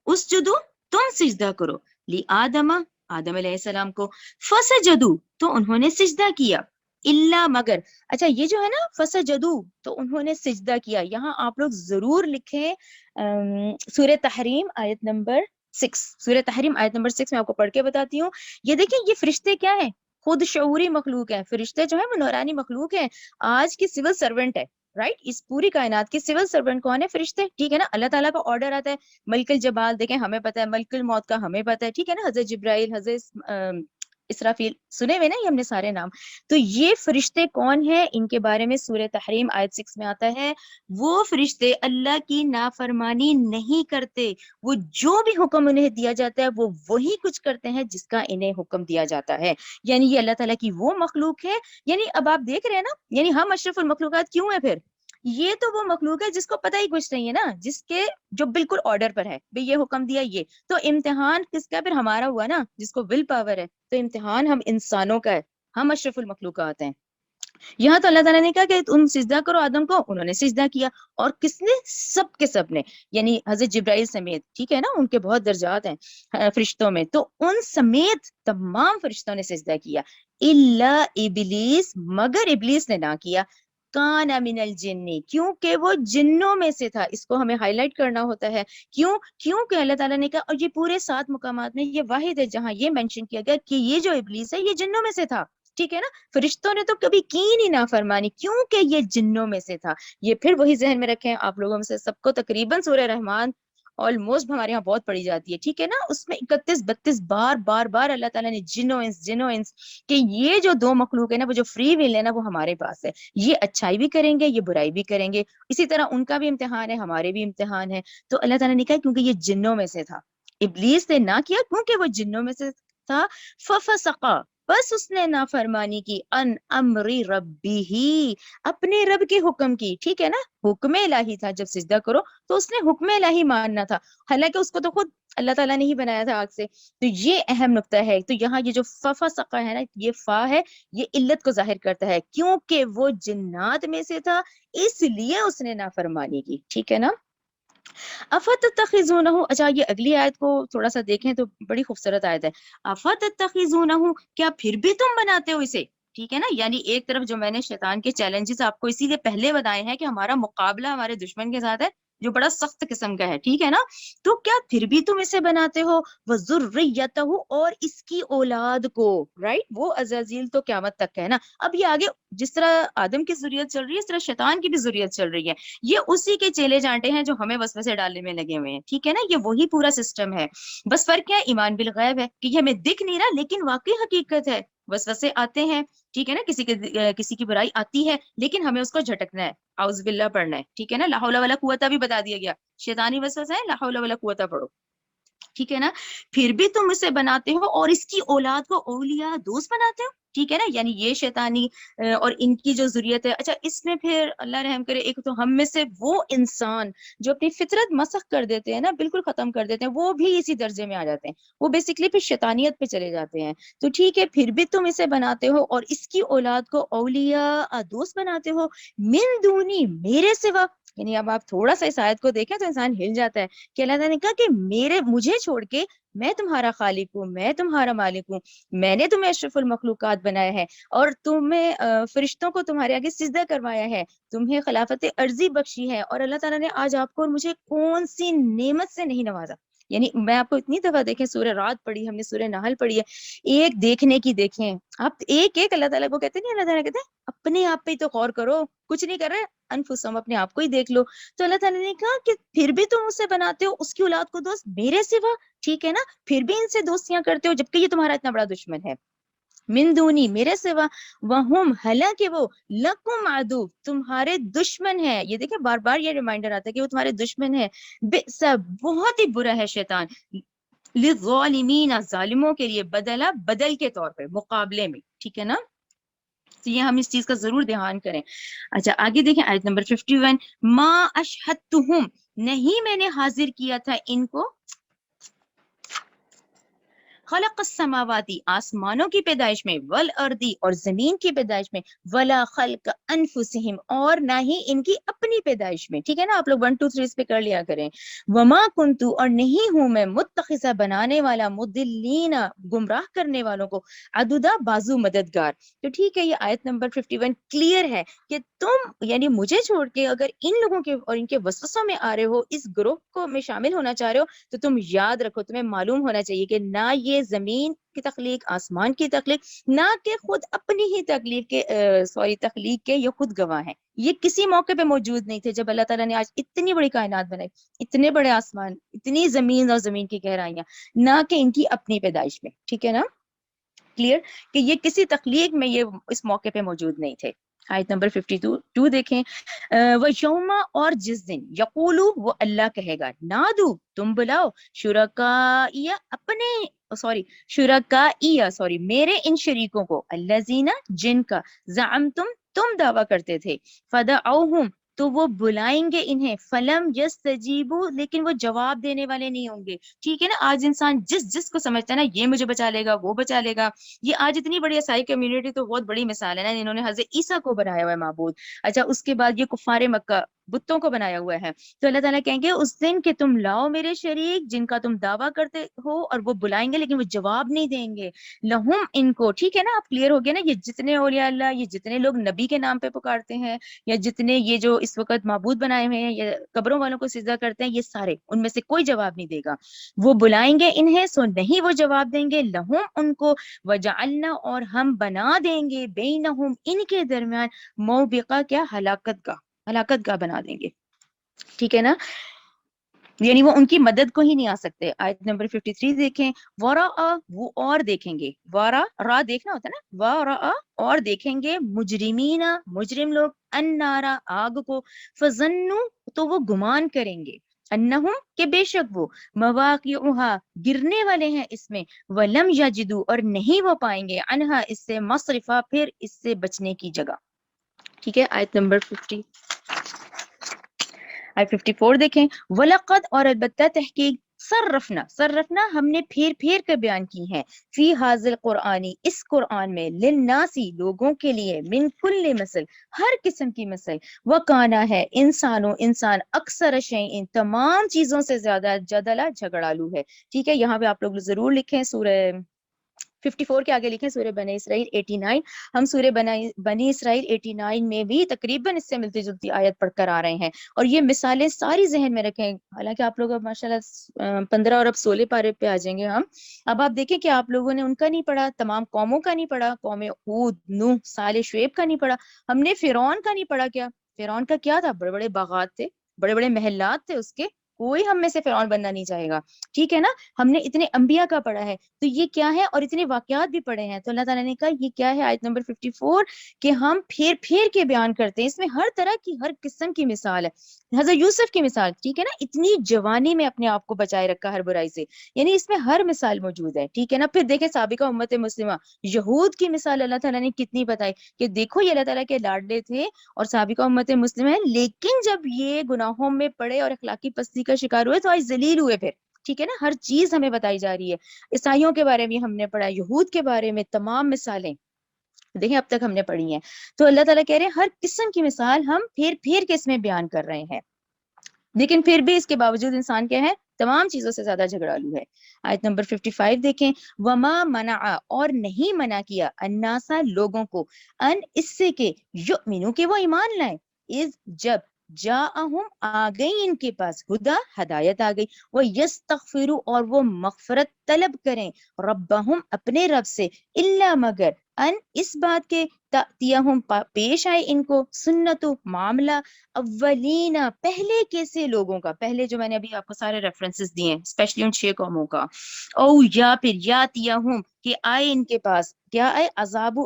اسجدو, تم سجدہ کرو, لآدم, آدم علیہ السلام کو, فسجدو, تو انہوں نے سجدہ کیا, الا, مگر. اچھا یہ جو ہے نا فسجدو, تو انہوں نے سجدہ کیا, یہاں آپ لوگ ضرور لکھیں سورہ تحریم آیت نمبر 6. سورہ تحریم آیت نمبر 6 میں آپ کو پڑھ کے بتاتی ہوں. یہ دیکھیں, یہ فرشتے کیا ہیں؟ خود شعوری مخلوق ہیں. فرشتے جو ہے وہ نورانی مخلوق ہیں, آج کی سول سرونٹ ہے. رائٹ, اس پوری کائنات کی سول سرونٹ کون ہے؟ فرشتے. ٹھیک ہے نا, اللہ تعالیٰ کا آرڈر آتا ہے, ملک الجبال دیکھیں ہمیں پتہ ہے, ملک الموت کا ہمیں پتہ ہے. ٹھیک ہے نا, حضرت جبرائیل, حضرت اسرافیل, سنے ہوئے نا یہ ہم نے سارے نام. تو یہ فرشتے کون ہیں, ان کے بارے میں سورہ تحریم آیت 6 میں آتا ہے, وہ فرشتے اللہ کی نافرمانی نہیں کرتے. وہ جو بھی حکم انہیں دیا جاتا ہے وہ وہی کچھ کرتے ہیں جس کا انہیں حکم دیا جاتا ہے. یعنی یہ اللہ تعالیٰ کی وہ مخلوق ہے. یعنی اب آپ دیکھ رہے ہیں نا, یعنی ہم اشرف المخلوقات کیوں ہیں پھر؟ یہ تو وہ مخلوق ہے جس کو پتہ ہی کچھ نہیں ہے نا, جس کے جو بالکل آرڈر پر ہے, بھئی یہ حکم دیا یہ. تو امتحان کس کا؟ پھر ہمارا ہوا نا, جس کو ول پاور ہے. تو امتحان ہم انسانوں کا ہے, ہم اشرف المخلوقات ہیں. یہاں تو اللہ تعالیٰ نے کہا کہ تم سجدہ کرو آدم کو, انہوں نے سجدہ کیا. اور کس نے؟ سب کے سب نے, یعنی حضرت جبرائیل سمیت. ٹھیک ہے نا, ان کے بہت درجات ہیں فرشتوں میں, تو ان سمیت تمام فرشتوں نے سجدہ کیا. الا ابلیس, مگر ابلیس نے نہ کیا. کان من الجن, کیونکہ وہ جنوں میں سے تھا. اس کو ہمیں ہائی لائٹ کرنا ہوتا ہے. کیوں کہ اللہ تعالیٰ نے کہا, اور یہ پورے 7 مقامات میں یہ واحد ہے جہاں یہ مینشن کیا گیا کہ یہ جو ابلیس ہے یہ جنوں میں سے تھا. ٹھیک ہے نا, فرشتوں نے تو کبھی کی نہیں نافرمانی, کیونکہ یہ جنوں میں سے تھا. یہ پھر وہی ذہن میں رکھیں آپ لوگوں میں سے سب کو, تقریباً سورہ رحمان آلموسٹ ہمارے یہاں بہت پڑھی جاتی ہے. ٹھیک ہے نا, اس میں 31-32 بار اللہ تعالیٰ نے جنوں انس کہ یہ جو 2 مخلوق ہے نا, وہ جو فری ول ہے نا, وہ ہمارے پاس ہے. یہ اچھائی بھی کریں گے, یہ برائی بھی کریں گے. اسی طرح ان کا بھی امتحان ہے, ہمارے بھی امتحان ہے. تو اللہ تعالیٰ نے کہا کیونکہ یہ جنوں میں سے تھا. ابلیس نے نہ کیا کیونکہ وہ جنوں میں سے تھا. ففسقا, بس اس نے نافرمانی کی, ان امر ربی, اپنے رب کے حکم کی. ٹھیک ہے نا, حکم الہی تھا جب سجدہ کرو تو اس نے حکم الہی ماننا تھا, حالانکہ اس کو تو خود اللہ تعالیٰ نے ہی بنایا تھا آگ سے. تو یہ اہم نقطہ ہے. تو یہاں یہ جو ففسقا ہے نا, یہ فا ہے, یہ علت کو ظاہر کرتا ہے, کیونکہ وہ جنات میں سے تھا اس لیے اس نے نافرمانی کی. ٹھیک ہے نا. افتتخذونہ, اچھا یہ اگلی آیت کو تھوڑا سا دیکھیں تو بڑی خوبصورت آیت ہے. افتتخذونہ, کیا پھر بھی تم بناتے ہو اسے. ٹھیک ہے نا, یعنی ایک طرف جو میں نے شیطان کے چیلنجز آپ کو اسی لیے پہلے بتائے ہیں کہ ہمارا مقابلہ ہمارے دشمن کے ساتھ ہے جو بڑا سخت قسم کا ہے. ٹھیک ہے نا, تو کیا پھر بھی تم اسے بناتے ہو, وذریتہ, اور اس کی اولاد کو. رائٹ, وہ عزازیل تو قیامت تک ہے نا. اب یہ آگے جس طرح آدم کی ذریت چل رہی ہے اس طرح شیطان کی بھی ذریت چل رہی ہے. یہ اسی کے چیلے جانٹے ہیں جو ہمیں وسوسے ڈالنے میں لگے ہوئے ہیں. ٹھیک ہے نا, یہ وہی پورا سسٹم ہے. بس فرق کیا ہے, ایمان بالغیب ہے کہ یہ ہمیں دکھ نہیں رہا لیکن واقعی حقیقت ہے. وسوسے آتے ہیں, ٹھیک ہے نا, کسی کی برائی آتی ہے لیکن ہمیں اس کو جھٹکنا ہے, اعوذ باللہ پڑھنا ہے. ٹھیک ہے نا, لا حول ولا قوت بھی بتا دیا گیا, شیطانی وسوسہ ہے, لا حول ولا قوت پڑھو. ٹھیک ہے نا, پھر بھی تم اسے بناتے ہو اور اس کی اولاد کو اولیاء, دوست بناتے ہو. ٹھیک ہے نا, یعنی یہ شیطانی اور ان کی جو ذریت ہے. اچھا اس میں پھر اللہ رحم کرے, ایک تو ہم میں سے وہ انسان جو اپنی فطرت مسخ کر دیتے ہیں نا, بالکل ختم کر دیتے ہیں, وہ بھی اسی درجے میں آ جاتے ہیں. وہ بیسکلی پھر شیطانیت پہ چلے جاتے ہیں. تو ٹھیک ہے, پھر بھی تم اسے بناتے ہو اور اس کی اولاد کو اولیاء, دوست بناتے ہو, من دونی, میرے سوا. یعنی اب آپ تھوڑا سا اس آیت کو دیکھیں تو انسان ہل جاتا ہے کہ اللہ تعالیٰ نے کہا کہ مجھے چھوڑ کے میں تمہارا خالق ہوں، میں تمہارا مالک ہوں، میں نے تمہیں اشرف المخلوقات بنایا ہے اور تمہیں فرشتوں کو تمہارے آگے سجدہ کروایا ہے، تمہیں خلافت ارضی بخشی ہے، اور اللہ تعالیٰ نے آج آپ کو اور مجھے کون سی نعمت سے نہیں نوازا۔ یعنی میں آپ کو اتنی دفعہ دیکھیں، سورہ رات پڑھی ہم نے، سورہ نحل پڑھی ہے، ایک دیکھنے کی دیکھیں آپ، ایک ایک اللہ تعالیٰ کو کہتے نہیں، اللہ تعالیٰ کہتے ہیں اپنے آپ پہ ہی تو غور کرو، کچھ نہیں کر رہے، انفسہم، اپنے آپ کو ہی دیکھ لو۔ تو اللہ تعالیٰ نے کہا کہ پھر بھی تم اسے بناتے ہو اس کی اولاد کو دوست میرے سوا، ٹھیک ہے نا، پھر بھی ان سے دوستیاں کرتے ہو جبکہ یہ تمہارا اتنا بڑا دشمن ہے، من دونی، میرے سوا، وہم، حالانکہ وہ، لکم عدو، تمہارے دشمن ہے۔ یہ دیکھیں بار بار یہ ریمائنڈر آتا ہے کہ وہ تمہارے دشمن ہے، بئس، بہت ہی برا ہے شیطان، للظالمین، ظالموں کے لیے، بدلہ، بدل کے طور پہ، مقابلے میں، ٹھیک ہے نا۔ تو یہ ہم اس چیز کا ضرور دھیان کریں۔ اچھا آگے دیکھیں آیت نمبر 51، ما اشہدتہم، نہیں میں نے حاضر کیا تھا ان کو، خلق السماواتی، آسمانوں کی پیدائش میں، والارضی، اور زمین کی پیدائش میں، ولا خلق انفسہم، اور نہ ہی ان کی اپنی پیدائش میں، ٹھیک ہے نا، آپ لوگ 1 2 3 اس پہ کر لیا کریں۔ وما کنتو، اور نہیں ہوں میں، متخذہ، بنانے والا، مضلین، گمراہ کرنے والوں کو، عددا، بازو، مددگار۔ تو ٹھیک ہے، یہ آیت نمبر 51 کلیئر ہے کہ تم یعنی مجھے چھوڑ کے اگر ان لوگوں کے اور ان کے وسوسوں میں آ رہے ہو، اس گروہ کو میں شامل ہونا چاہ رہے ہو، تو تم یاد رکھو، تمہیں معلوم ہونا چاہیے کہ نہ یہ زمین کی تخلیق، آسمان کی تخلیق، نہ کہ خود اپنی ہی تخلیق کے تخلیق کے یہ خود گواہ ہیں۔ یہ کسی موقع پہ موجود نہیں تھے جب اللہ تعالیٰ نے آج اتنی بڑی کائنات بنائی، اتنے بڑے آسمان، اتنی زمین اور زمین کی گہرائیاں، نہ کہ ان کی اپنی پیدائش میں، ٹھیک ہے نا، کلیئر، کہ یہ کسی تخلیق میں یہ اس موقع پہ موجود نہیں تھے۔ آیت نمبر 52 دیکھیں، وہ یوم، اور جس دن، یقولو، وہ اللہ کہے گا، نادو، تم بلاؤ، شرکائی، اپنے، سوری میرے ان شریکوں کو، الذین، جن کا، زعمتم، تم دعویٰ کرتے تھے، فدعوہم، تو وہ بلائیں گے انہیں، فلم یستجیبوا، لیکن وہ جواب دینے والے نہیں ہوں گے، ٹھیک ہے نا۔ آج انسان جس کو سمجھتا ہے نا یہ مجھے بچا لے گا، وہ بچا لے گا، یہ آج اتنی بڑی عیسائی کمیونٹی تو بہت بڑی مثال ہے نا، انہوں نے حضرت عیسیٰ کو بنایا ہوا ہے معبود، اچھا اس کے بعد یہ کفار مکہ بتوں کو بنایا ہوا ہے۔ تو اللہ تعالیٰ کہیں گے اس دن کہ تم لاؤ میرے شریک جن کا تم دعویٰ کرتے ہو، اور وہ بلائیں گے لیکن وہ جواب نہیں دیں گے، لہم، ان کو، ٹھیک ہے نا، آپ کلیئر ہو گیا نا، یہ جتنے اولیاء اللہ، یہ جتنے لوگ نبی کے نام پہ پکارتے ہیں، یا جتنے یہ جو اس وقت معبود بنائے ہوئے ہیں، یا قبروں والوں کو سجدہ کرتے ہیں، یہ سارے ان میں سے کوئی جواب نہیں دے گا، وہ بلائیں گے انہیں، سو نہیں وہ جواب دیں گے، لہم، ان کو، وجعلنا، اور ہم بنا دیں گے، بینہم، ان کے درمیان، موبقہ، کیا، ہلاکت گاہ بنا دیں گے، ٹھیک ہے نا، یعنی وہ ان کی مدد کو ہی نہیں آ سکتے۔ آیت نمبر 53 دیکھیں، ورا، وہ اور دیکھیں گے، ورا، را دیکھنا ہوتا ہے نا، ورا، اور دیکھیں گے، مجرمین، مجرم لوگ، النارا، آگ کو، فظنوا، تو وہ گمان کریں گے، انہم، کہ بے شک وہ، مواقعها، گرنے والے ہیں اس میں، ولم یجدوا، اور نہیں وہ پائیں گے، عنہا، اس سے، مصرفا، پھر اس سے بچنے کی جگہ، ٹھیک ہے۔ آیت نمبر 54 دیکھیں، وَلَقَدْ، اور البتہ تحقیق، صرفنا ہم نے پھیر پھیر کر بیان کی ہیں، فی حاضل قرآنی، اس قرآن میں، للناسی، لوگوں کے لیے، من کل مثل، ہر قسم کی مثل، وکانا، ہے، انسان اکثر شیئن، تمام چیزوں سے زیادہ، جدلا، جھگڑالو ہے، ٹھیک ہے۔ یہاں پہ آپ لوگ ضرور لکھیں، سورہ 54 کے آگے لکھیں سورہ بنی اسرائیل 89، ہم سورہ بنی اسرائیل 89 میں بھی تقریباً اس سے ملتی جلتی آیت پڑھ کر آ رہے ہیں، اور یہ مثالیں ساری ذہن میں رکھیں، حالانکہ آپ لوگ اب ماشاءاللہ 15 اور اب 16 پارے پہ آ جائیں گے ہم، اب آپ دیکھیں کہ آپ لوگوں نے ان کا نہیں پڑھا، تمام قوموں کا نہیں پڑھا، قوم ہود، نوح، صالح، شعیب کا نہیں پڑھا، ہم نے فرعون کا نہیں پڑھا، کیا فرعون کا کیا تھا، بڑے بڑے باغات تھے، بڑے بڑے محلات تھے اس کے، کوئی ہم میں سے فرعون بننا نہیں چاہے گا، ٹھیک ہے نا، ہم نے اتنے انبیاء کا پڑھا ہے، تو یہ کیا ہے، اور اتنے واقعات بھی پڑھے ہیں، تو اللہ تعالیٰ نے کہا یہ کیا ہے، آیت نمبر 54، کہ ہم پھیر پھیر کے بیان کرتے ہیں، اس میں ہر طرح کی، ہر قسم کی مثال ہے، حضرت یوسف کی مثال، ٹھیک ہے نا، اتنی جوانی میں اپنے آپ کو بچائے رکھا ہر برائی سے، یعنی اس میں ہر مثال موجود ہے، ٹھیک ہے نا۔ پھر دیکھیں سابقہ امت مسلمہ، یہود کی مثال اللہ تعالیٰ نے کتنی بتائی، کہ دیکھو یہ اللہ تعالیٰ کے لاڈلے تھے اور سابقہ امت مسلمہ ہیں، لیکن جب یہ گناہوں میں پڑے اور اخلاقی پستی کا شکار ہوئے تو آج ذلیل ہوئے پھر، ٹھیک ہے نا، ہر چیز ہمیں بتائی جا رہی ہے، عیسائیوں کے بارے میں ہم نے پڑھا، یہود کے بارے میں تمام مثالیں دیکھیں اب تک ہم نے پڑھی ہیں، تو اللہ تعالیٰ کہہ رہے ہیں ہر قسم کی مثال ہم پھیر پھیر کے اس میں بیان کر رہے ہیں، لیکن پھر بھی اس کے باوجود انسان کیا ہے، تمام چیزوں سے زیادہ جھگڑالو ہے۔ آیت نمبر 55 دیکھیں، وما منع، اور نہیں منع کیا، الناسا لوگوں کو، ان اس سے کہ یؤمنو کہ وہ ایمان لائیں، اذ جب جاءہم آ گئی ان کے پاس، ہدا ہدایت آ گئی، وہ یستغفروا اور وہ مغفرت طلب کریں، ربہم اپنے رب سے، الا مگر ان اس بات کے، تأتیہم پیش آئے ان کو، سنت معاملہ اولین پہلے کیسے لوگوں کا، پہلے جو میں نے ابھی آپ کو سارے ریفرنسز دیے ہیں اسپیشلی ان 6 قوموں کا، او یا پھر یاتیہم کہ آئے ان کے پاس، کیا آئے، عذاب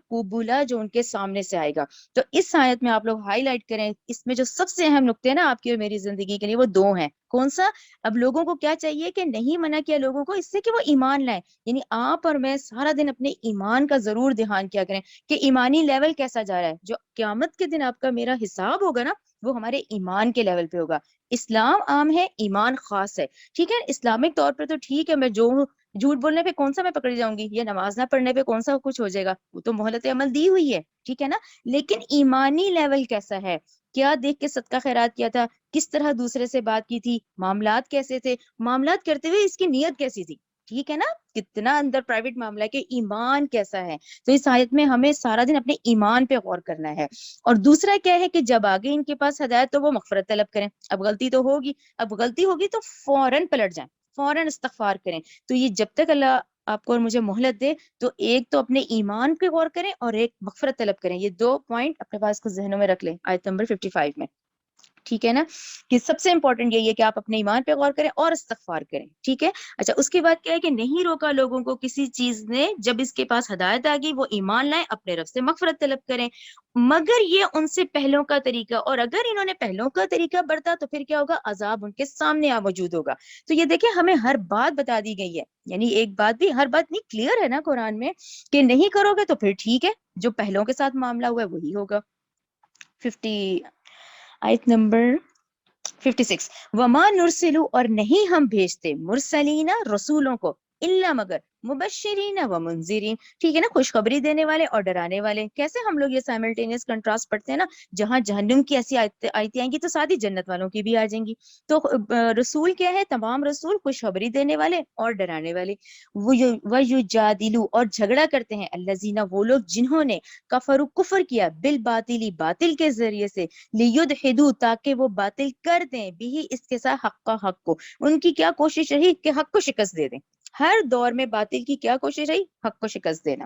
قبولا جو ان کے سامنے سے آئے گا۔ تو اس آیت میں آپ لوگ ہائی لائٹ کریں، اس میں جو سب سے اہم نقطے ہیں نا آپ کی اور میری زندگی کے لیے، وہ 2 ہیں۔ کون سا؟ اب لوگوں کو کیا چاہیے کہ نہیں منع کیا لوگوں کو اس سے کہ وہ ایمان لائیں، یعنی آپ اور میں سارا دن اپنے ایمان کا ضرور دھیان کیا کریں کہ ایمانی لیول کیسا جا رہا ہے۔ جو قیامت کے دن آپ کا میرا حساب ہوگا نا، وہ ہمارے ایمان کے لیول پہ ہوگا۔ اسلام عام ہے، ایمان خاص ہے، ٹھیک ہے۔ اسلامک طور پہ تو ٹھیک ہے، میں جو جھوٹ بولنے پہ کون سا میں پکڑی جاؤں گی، یا نماز نہ پڑھنے پہ کون سا کچھ ہو جائے گا، وہ تو مہلت عمل دی ہوئی ہے، ٹھیک ہے نا۔ لیکن ایمانی لیول کیسا ہے، کیا دیکھ کے صدقہ خیرات کیا تھا، کس طرح دوسرے سے بات کی تھی، معاملات کیسے تھے، معاملات کرتے ہوئے اس کی نیت کیسی تھی، ٹھیک ہے نا، کتنا اندر پرائیویٹ معاملہ ہے کہ ایمان کیسا ہے۔ تو اس آیت میں ہمیں سارا دن اپنے ایمان پہ غور کرنا ہے۔ اور دوسرا کیا ہے کہ جب آگے ان کے پاس ہدایت تو وہ مغفرت طلب کریں۔ اب غلطی تو ہوگی، اب غلطی ہوگی تو فوراً پلٹ جائیں، فوراً استغفار کریں۔ تو یہ جب تک اللہ آپ کو اور مجھے مہلت دے، تو ایک تو اپنے ایمان پہ غور کریں اور ایک مغفرت طلب کریں۔ یہ 2 پوائنٹ اپنے پاس کو ذہنوں میں رکھ لیں آیت نمبر 55 میں، ٹھیک ہے نا، کہ سب سے امپورٹنٹ یہی ہے کہ آپ اپنے ایمان پہ غور کریں اور استغفار کریں، ٹھیک ہے۔ اچھا، اس کے بعد کیا ہے کہ نہیں روکا لوگوں کو کسی چیز نے، جب اس کے پاس ہدایت آ گئی وہ ایمان لائیں، اپنے رب سے مغفرت طلب کریں، مگر یہ ان سے پہلوں کا طریقہ، اور اگر انہوں نے پہلوں کا طریقہ برتا تو پھر کیا ہوگا، عذاب ان کے سامنے موجود ہوگا۔ تو یہ دیکھیں ہمیں ہر بات بتا دی گئی ہے، یعنی ایک بات بھی، ہر بات نہیں کلیئر ہے نا قرآن میں، کہ نہیں کرو گے تو پھر ٹھیک ہے، جو پہلوں کے ساتھ معاملہ ہوا ہے وہی ہوگا۔ 50 آیت نمبر 56، وما نرسلو اور نہیں ہم بھیجتے، مرسلین رسولوں کو، الا مگر مبشرین و منذرین، ٹھیک ہے نا، خوشخبری دینے والے اور ڈرانے والے۔ کیسے ہم لوگ یہ سائملٹینیس کنٹراسٹ پڑھتے ہیں نا، جہاں جہنم کی ایسی آیتیں آئیں گی تو ساتھ ہی جنت والوں کی بھی آ جائیں گی۔ تو رسول کیا ہے، تمام رسول خوشخبری دینے والے اور ڈرانے والے۔ وَيُجَادِلُ اور جھگڑا کرتے ہیں، الذین وہ لوگ جنہوں نے، کفروا کفر کیا، بالباطل باطل کے ذریعے سے، لیدحدوا تاکہ وہ باطل کر دیں، بھی اس کے ساتھ حق کو، ان کی کیا کوشش رہی کہ حق کو شکست دے دیں۔ ہر دور میں باطل کی کیا کوشش رہی، حق کو شکست دینا۔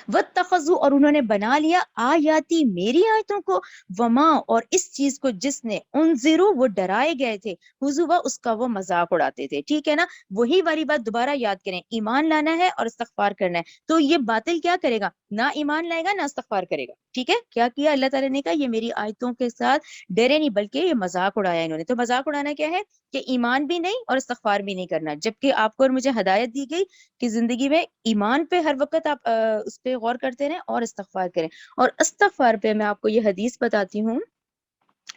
واتخذوا اور انہوں نے بنا لیا، آیاتی میری آیتوں کو، وما اور اس چیز کو جس نے، انذروا وہ ڈرائے گئے تھے، ہزوا اس کا وہ مذاق اڑاتے تھے، ٹھیک ہے نا۔ وہی والی بات دوبارہ یاد کریں، ایمان لانا ہے اور استغفار کرنا ہے۔ تو یہ باطل کیا کرے گا، نہ ایمان لائے گا نہ استغفار کرے گا، ٹھیک ہے۔ کیا کیا اللہ تعالیٰ نے کہا، یہ میری آیتوں کے ساتھ ڈرے نہیں بلکہ یہ مذاق اڑایا انہوں نے۔ تو مذاق اڑانا کیا ہے کہ ایمان بھی نہیں اور استغفار بھی نہیں کرنا، جبکہ آپ کو اور مجھے ہدایت دی گئی کہ زندگی میں ایمان پہ ہر وقت آپ اس پہ غور کرتے رہیں اور استغفار کریں۔ اور استغفار پہ میں آپ کو یہ حدیث بتاتی ہوں،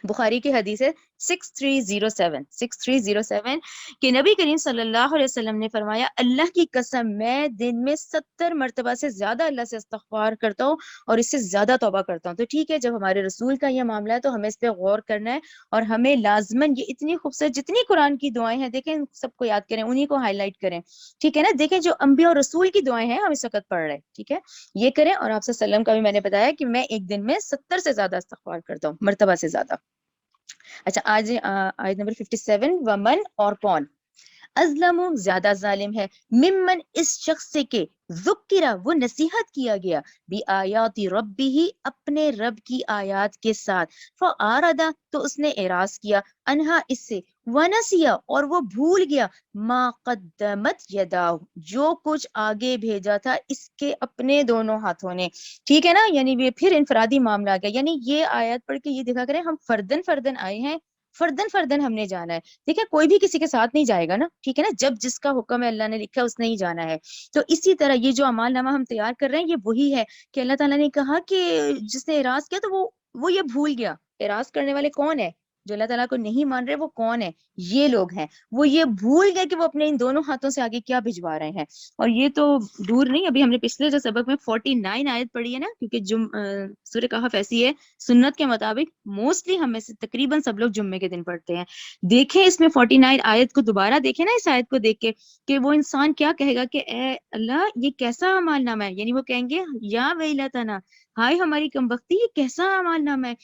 بخاری کی حدیث ہے 6307 کہ نبی کریم صلی اللہ علیہ وسلم نے فرمایا، اللہ کی قسم میں دن میں 70 مرتبہ سے زیادہ اللہ سے استغفار کرتا ہوں اور اس سے زیادہ توبہ کرتا ہوں۔ تو ٹھیک ہے، جب ہمارے رسول کا یہ معاملہ ہے تو ہمیں اس پہ غور کرنا ہے، اور ہمیں لازماً یہ اتنی خوبصورت جتنی قرآن کی دعائیں ہیں، دیکھیں سب کو یاد کریں، انہی کو ہائی لائٹ کریں، ٹھیک ہے نا۔ دیکھیں جو انبیاء اور رسول کی دعائیں ہیں ہم اس وقت پڑھ رہے ہیں، ٹھیک ہے، یہ کریں۔ اور آپ صلی اللہ علیہ وسلم کا بھی میں نے بتایا کہ میں ایک دن میں 70 سے زیادہ استغفار کرتا ہوں، مرتبہ سے زیادہ۔ اچھا، آج آیت نمبر 57، ومن اور کون، ازلم زیادہ ظالم ہے، ممن اس شخص سے کہ ذکرہ وہ نصیحت کیا گیا، بھی آیات ربی اپنے رب کی آیات کے ساتھ، فآردا تو اس نے اعراض کیا، انہا اس سے، ونسیا اور وہ بھول گیا، ما قدمت یداہ جو کچھ آگے بھیجا تھا اس کے اپنے دونوں ہاتھوں نے، ٹھیک ہے نا۔ یعنی یہ پھر انفرادی معاملہ آ گیا، یعنی یہ آیت پڑھ کے یہ دکھا کریں ہم فردن فردن آئے ہیں، فردن فردن ہم نے جانا ہے، ٹھیک ہے، کوئی بھی کسی کے ساتھ نہیں جائے گا نا، ٹھیک ہے نا، جب جس کا حکم ہے اللہ نے لکھا ہے اس نے ہی جانا ہے۔ تو اسی طرح یہ جو اعمال نامہ ہم تیار کر رہے ہیں یہ وہی ہے کہ اللہ تعالیٰ نے کہا کہ جس نے اعراض کیا تو وہ یہ بھول گیا۔ اعراض کرنے والے کون ہے، جو اللہ تعالیٰ کو نہیں مان رہے وہ کون ہے؟ یہ لوگ ہیں. وہ یہ بھول گئے کہ وہ اپنے ان دونوں ہاتھوں سے آگے کیا بھجوا رہے ہیں. اور یہ تو دور نہیں، ابھی ہم نے پچھلے جو سبق میں 49 آیت پڑھی ہے نا، کیونکہ سورہ کہف ایسی ہے سنت کے مطابق موسٹلی ہم میں سے تقریباً سب لوگ جمعے کے دن پڑھتے ہیں. دیکھیں اس میں 49 آیت کو دوبارہ دیکھیں نا، اس آیت کو دیکھ کے کہ وہ انسان کیا کہے گا کہ اے اللہ یہ کیسا اعمال نامہ ہے. یعنی وہ کہیں گے یا ویلتنا، ہائے ہماری کمبختی، یہ کیسا اعمال نامہ ہے،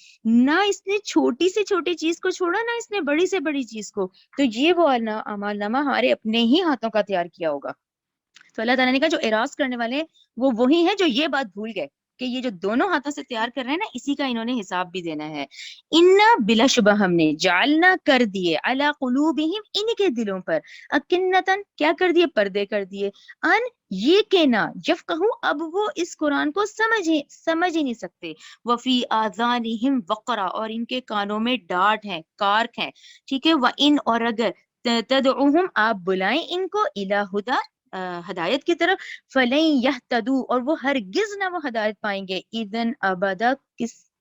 نہ اس نے چھوٹی سے چھوٹی چیز کو چھوڑا، نہ اس نے بڑی سے بڑی چیز کو. تو یہ وہ اعمال نامہ ہمارے اپنے ہی ہاتھوں کا تیار کیا ہوگا. تو اللہ تعالیٰ نے کہا جو اعراض کرنے والے ہیں وہ وہی ہیں جو یہ بات بھول گئے کہ یہ جو دونوں ہاتھوں سے تیار کر رہے ہیں نا، اسی کا انہوں نے حساب بھی دینا ہے. انا بلا شبہ ہم نے جعلنا کر دیے علی قلوبہم ان کے دلوں پر، اکنتن کیا کر دیے، پردے کر دیے، ان یہ کہ نہ یفقہوا اب وہ اس قرآن کو سمجھ ہی نہیں سکتے، وفی آذانہم وقرا اور ان کے کانوں میں ڈانٹ ہے، کارک ہے. ٹھیک ہے، وان اور اگر تدعوہم آپ بلائیں ان کو الی ہدی ہدایت کی طرف، فلن یہتدوا اور وہ ہرگز نہ وہ ہدایت پائیں گے، اذن ابدا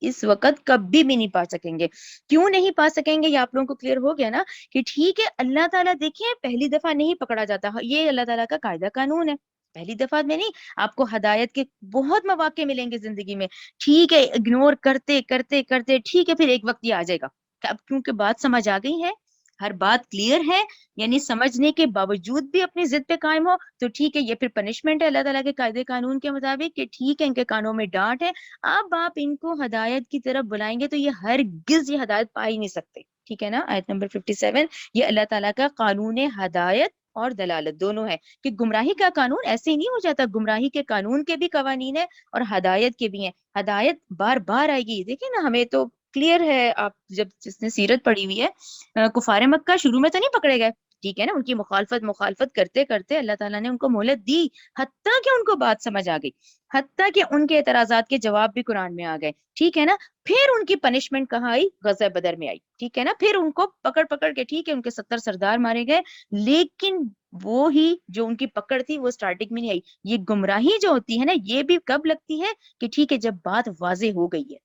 اس وقت کبھی بھی نہیں پا سکیں گے. کیوں نہیں پا سکیں گے یہ آپ لوگوں کو کلیئر ہو گیا نا کہ ٹھیک ہے اللہ تعالیٰ دیکھیں پہلی دفعہ نہیں پکڑا جاتا، یہ اللہ تعالیٰ کا قاعدہ قانون ہے، پہلی دفعہ میں نہیں. آپ کو ہدایت کے بہت مواقع ملیں گے زندگی میں، ٹھیک ہے اگنور کرتے کرتے کرتے ٹھیک ہے پھر ایک وقت یہ آ جائے گا. اب کیونکہ بات سمجھ آ گئی ہے، ہر بات کلیئر ہے، یعنی سمجھنے کے باوجود بھی اپنی ضد پہ قائم ہو تو ٹھیک ہے یہ پھر پنشمنٹ ہے اللہ تعالیٰ کے قاعدے قانون کے مطابق کہ ٹھیک ہے ان کے کانوں میں ڈانٹ ہے. اب آپ ان کو ہدایت کی طرف بلائیں گے تو یہ ہرگز یہ ہدایت پا ہی نہیں سکتے. ٹھیک ہے نا، آیت نمبر 57 یہ اللہ تعالیٰ کا قانون ہدایت اور دلالت دونوں ہے کہ گمراہی کا قانون ایسے ہی نہیں ہو جاتا، گمراہی کے قانون کے بھی قوانین ہیں اور ہدایت کے بھی ہیں. ہدایت بار بار آئے گی. دیکھیں نا ہمیں تو کلیئر ہے، آپ جب جس نے سیرت پڑھی ہوئی ہے، کفار مکہ شروع میں تو نہیں پکڑے گئے، ٹھیک ہے نا، ان کی مخالفت کرتے کرتے اللہ تعالیٰ نے ان کو مہلت دی، حتیٰ کہ ان کو بات سمجھ آ گئی، حتیٰ کہ ان کے اعتراضات کے جواب بھی قرآن میں آ گئے. ٹھیک ہے نا، پھر ان کی پنشمنٹ کہاں آئی؟ غزوہ بدر میں آئی. ٹھیک ہے نا، پھر ان کو پکڑ پکڑ کے ٹھیک ہے ان کے 70 سردار مارے گئے، لیکن وہ ہی جو ان کی پکڑ تھی وہ سٹارٹنگ میں نہیں آئی. یہ گمراہی جو ہوتی ہے نا یہ بھی کب لگتی ہے کہ ٹھیک ہے جب بات واضح ہو گئی ہے.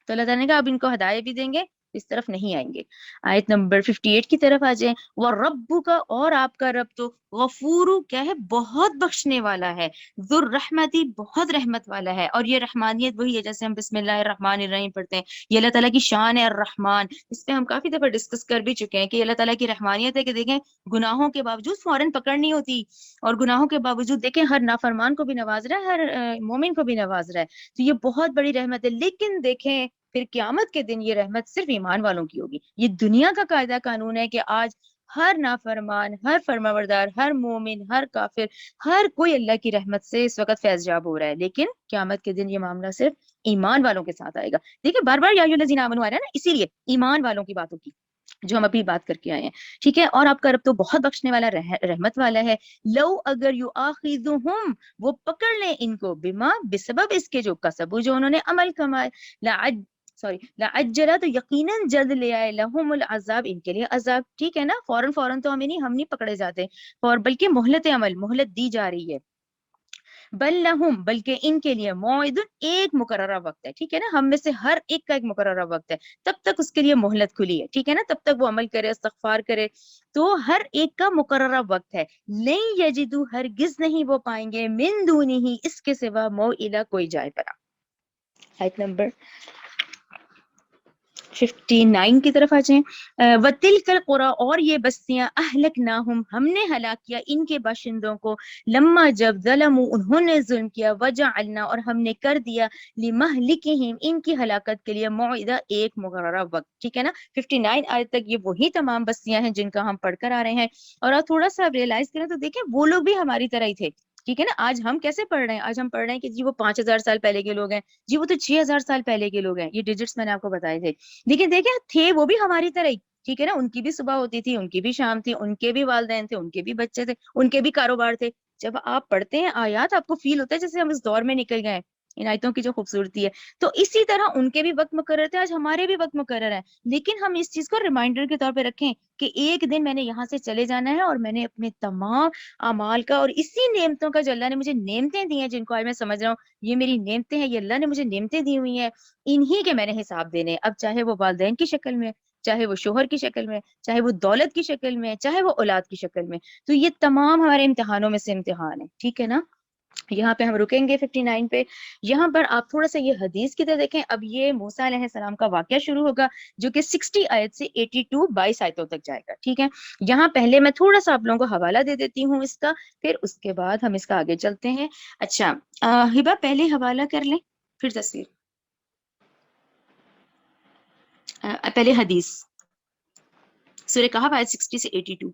تو اللہ تعالیٰ نے کہا اب ان کو ہدایت بھی دیں گے، اس طرف نہیں آئیں گے. آیت نمبر 58 کی طرف آ جائیں. وَرَبُّكَ اور آپ کا رب تو غفور کیا ہے، بہت بخشنے والا ہے، ذو الرحمتی بہت رحمت والا ہے. اور یہ رحمانیت وہی ہے جیسے ہم بسم اللہ الرحمن الرحیم پڑھتے ہیں، یہ اللہ تعالیٰ کی شان ہے الرحمن. اس پہ ہم کافی دفعہ ڈسکس کر بھی چکے ہیں کہ اللہ تعالیٰ کی رحمانیت ہے کہ دیکھیں گناہوں کے باوجود فوراً پکڑ نہیں ہوتی، اور گناہوں کے باوجود دیکھیں ہر نافرمان کو بھی نواز رہا ہے، ہر مومن کو بھی نواز رہا ہے. تو یہ بہت بڑی رحمت ہے. لیکن دیکھیں پھر قیامت کے دن یہ رحمت صرف ایمان والوں کی ہوگی. یہ دنیا کا قاعدہ قانون ہے کہ آج ہر نافرمان، ہر فرمانبردار، ہر مومن، ہر کافر، ہر کوئی اللہ کی رحمت سے اس وقت فیض یاب ہو رہا ہے. لیکن قیامت کے دن یہ معاملہ صرف ایمان والوں کے ساتھ آئے گا. دیکھیں بار بار یا ایھا الذین آمنوا آ رہا ہے نا، اسی لیے ایمان والوں کی باتوں کی جو ہم ابھی بات کر کے آئے ہیں. ٹھیک ہے، اور آپ کا رب تو بہت بخشنے والا رحمت والا ہے. لو اگر یؤاخذہم وہ پکڑ لیں ان کو، بما بسبب اس کے جو کسبو جو انہوں نے عمل کمائے، لعجل تو یقیناً جلد لے آئے، لہم العذاب ان کے لیے عذاب. ٹھیک ہے نا، فوراً تو ہم نہیں پکڑے جاتے، اور بلکہ مہلت عمل مہلت دی جا رہی ہے. بل لہم بلکہ ان کے لیے موعد ایک مقررہ وقت ہے. ٹھیک ہے نا، ہم میں سے ہر ایک کا ایک مقررہ وقت ہے، تب تک اس کے لیے مہلت کھلی ہے. ٹھیک ہے نا، تب تک وہ عمل کرے، استغفار کرے، تو ہر ایک کا مقررہ وقت ہے. لن یجدوا ہرگز نہیں وہ پائیں گے، من دونہ اس کے سوا، موئلہ کوئی جائے پناہ. آیت نمبر 59 کی طرف آ جائیں. وَتِلْكَ الْقُرَىٰ اور یہ بستیاں، اہلکناہم ہم نے ہلاک کیا ان کے باشندوں کو، لما جب ظلموا انہوں نے ظلم کیا، وجعلنا اور ہم نے کر دیا، لمہلکہم ان کی ہلاکت کے لیے، موعدہ ایک مقررہ وقت. ٹھیک ہے نا، 59 آیت تک یہ وہی تمام بستیاں ہیں جن کا ہم پڑھ کر آ رہے ہیں. اور آپ تھوڑا سا ریئلائز کریں تو دیکھیں وہ لوگ بھی ہماری طرح ہی تھے. ٹھیک ہے نا، آج ہم کیسے پڑھ رہے ہیں؟ آج ہم پڑھ رہے ہیں کہ جی وہ 5000 سال پہلے کے لوگ ہیں، جی وہ تو 6000 سال پہلے کے لوگ ہیں. یہ ڈیجٹس میں نے آپ کو بتائے تھے. لیکن دیکھیں تھے وہ بھی ہماری طرح ہی. ٹھیک ہے نا، ان کی بھی صبح ہوتی تھی، ان کی بھی شام تھی، ان کے بھی والدین تھے، ان کے بھی بچے تھے، ان کے بھی کاروبار تھے. جب آپ پڑھتے ہیں آیات آپ کو فیل ہوتا ہے جیسے ہم اس دور میں نکل گئے ہیں. ان آیتوں کی جو خوبصورتی ہے، تو اسی طرح ان کے بھی وقت مقرر تھے، آج ہمارے بھی وقت مقرر ہے. لیکن ہم اس چیز کو ریمائنڈر کے طور پہ رکھیں کہ ایک دن میں نے یہاں سے چلے جانا ہے، اور میں نے اپنے تمام اعمال کا اور اسی نعمتوں کا جو اللہ نے مجھے نعمتیں دی ہیں، جن کو آج میں سمجھ رہا ہوں یہ میری نعمتیں ہیں، یہ اللہ نے مجھے نعمتیں دی ہوئی ہیں، انہی کے میں نے حساب دینے. اب چاہے وہ والدین کی شکل میں، چاہے وہ شوہر کی شکل میں، چاہے وہ دولت کی شکل میں، چاہے وہ اولاد کی شکل میں. تو یہ تمام ہمارے امتحانوں میں سے امتحان ہے. ٹھیک ہے نا. یہاں پہ ہم رکیں گے 59 پہ. یہاں پر آپ تھوڑا سا یہ حدیث کی طرح دیکھیں. اب یہ موسیٰ علیہ السلام کا واقعہ شروع ہوگا جو کہ 60 آیت سے 22 آیتوں تک جائے گا. ٹھیک ہے. یہاں پہلے میں تھوڑا سا آپ لوگوں کو حوالہ دے دیتی ہوں اس کا، پھر اس کے بعد ہم اس کا آگے چلتے ہیں. اچھا ہبہ پہلے حوالہ کر لیں پھر تصویر. پہلے حدیث سورہ کہف آیت 60 سے 82.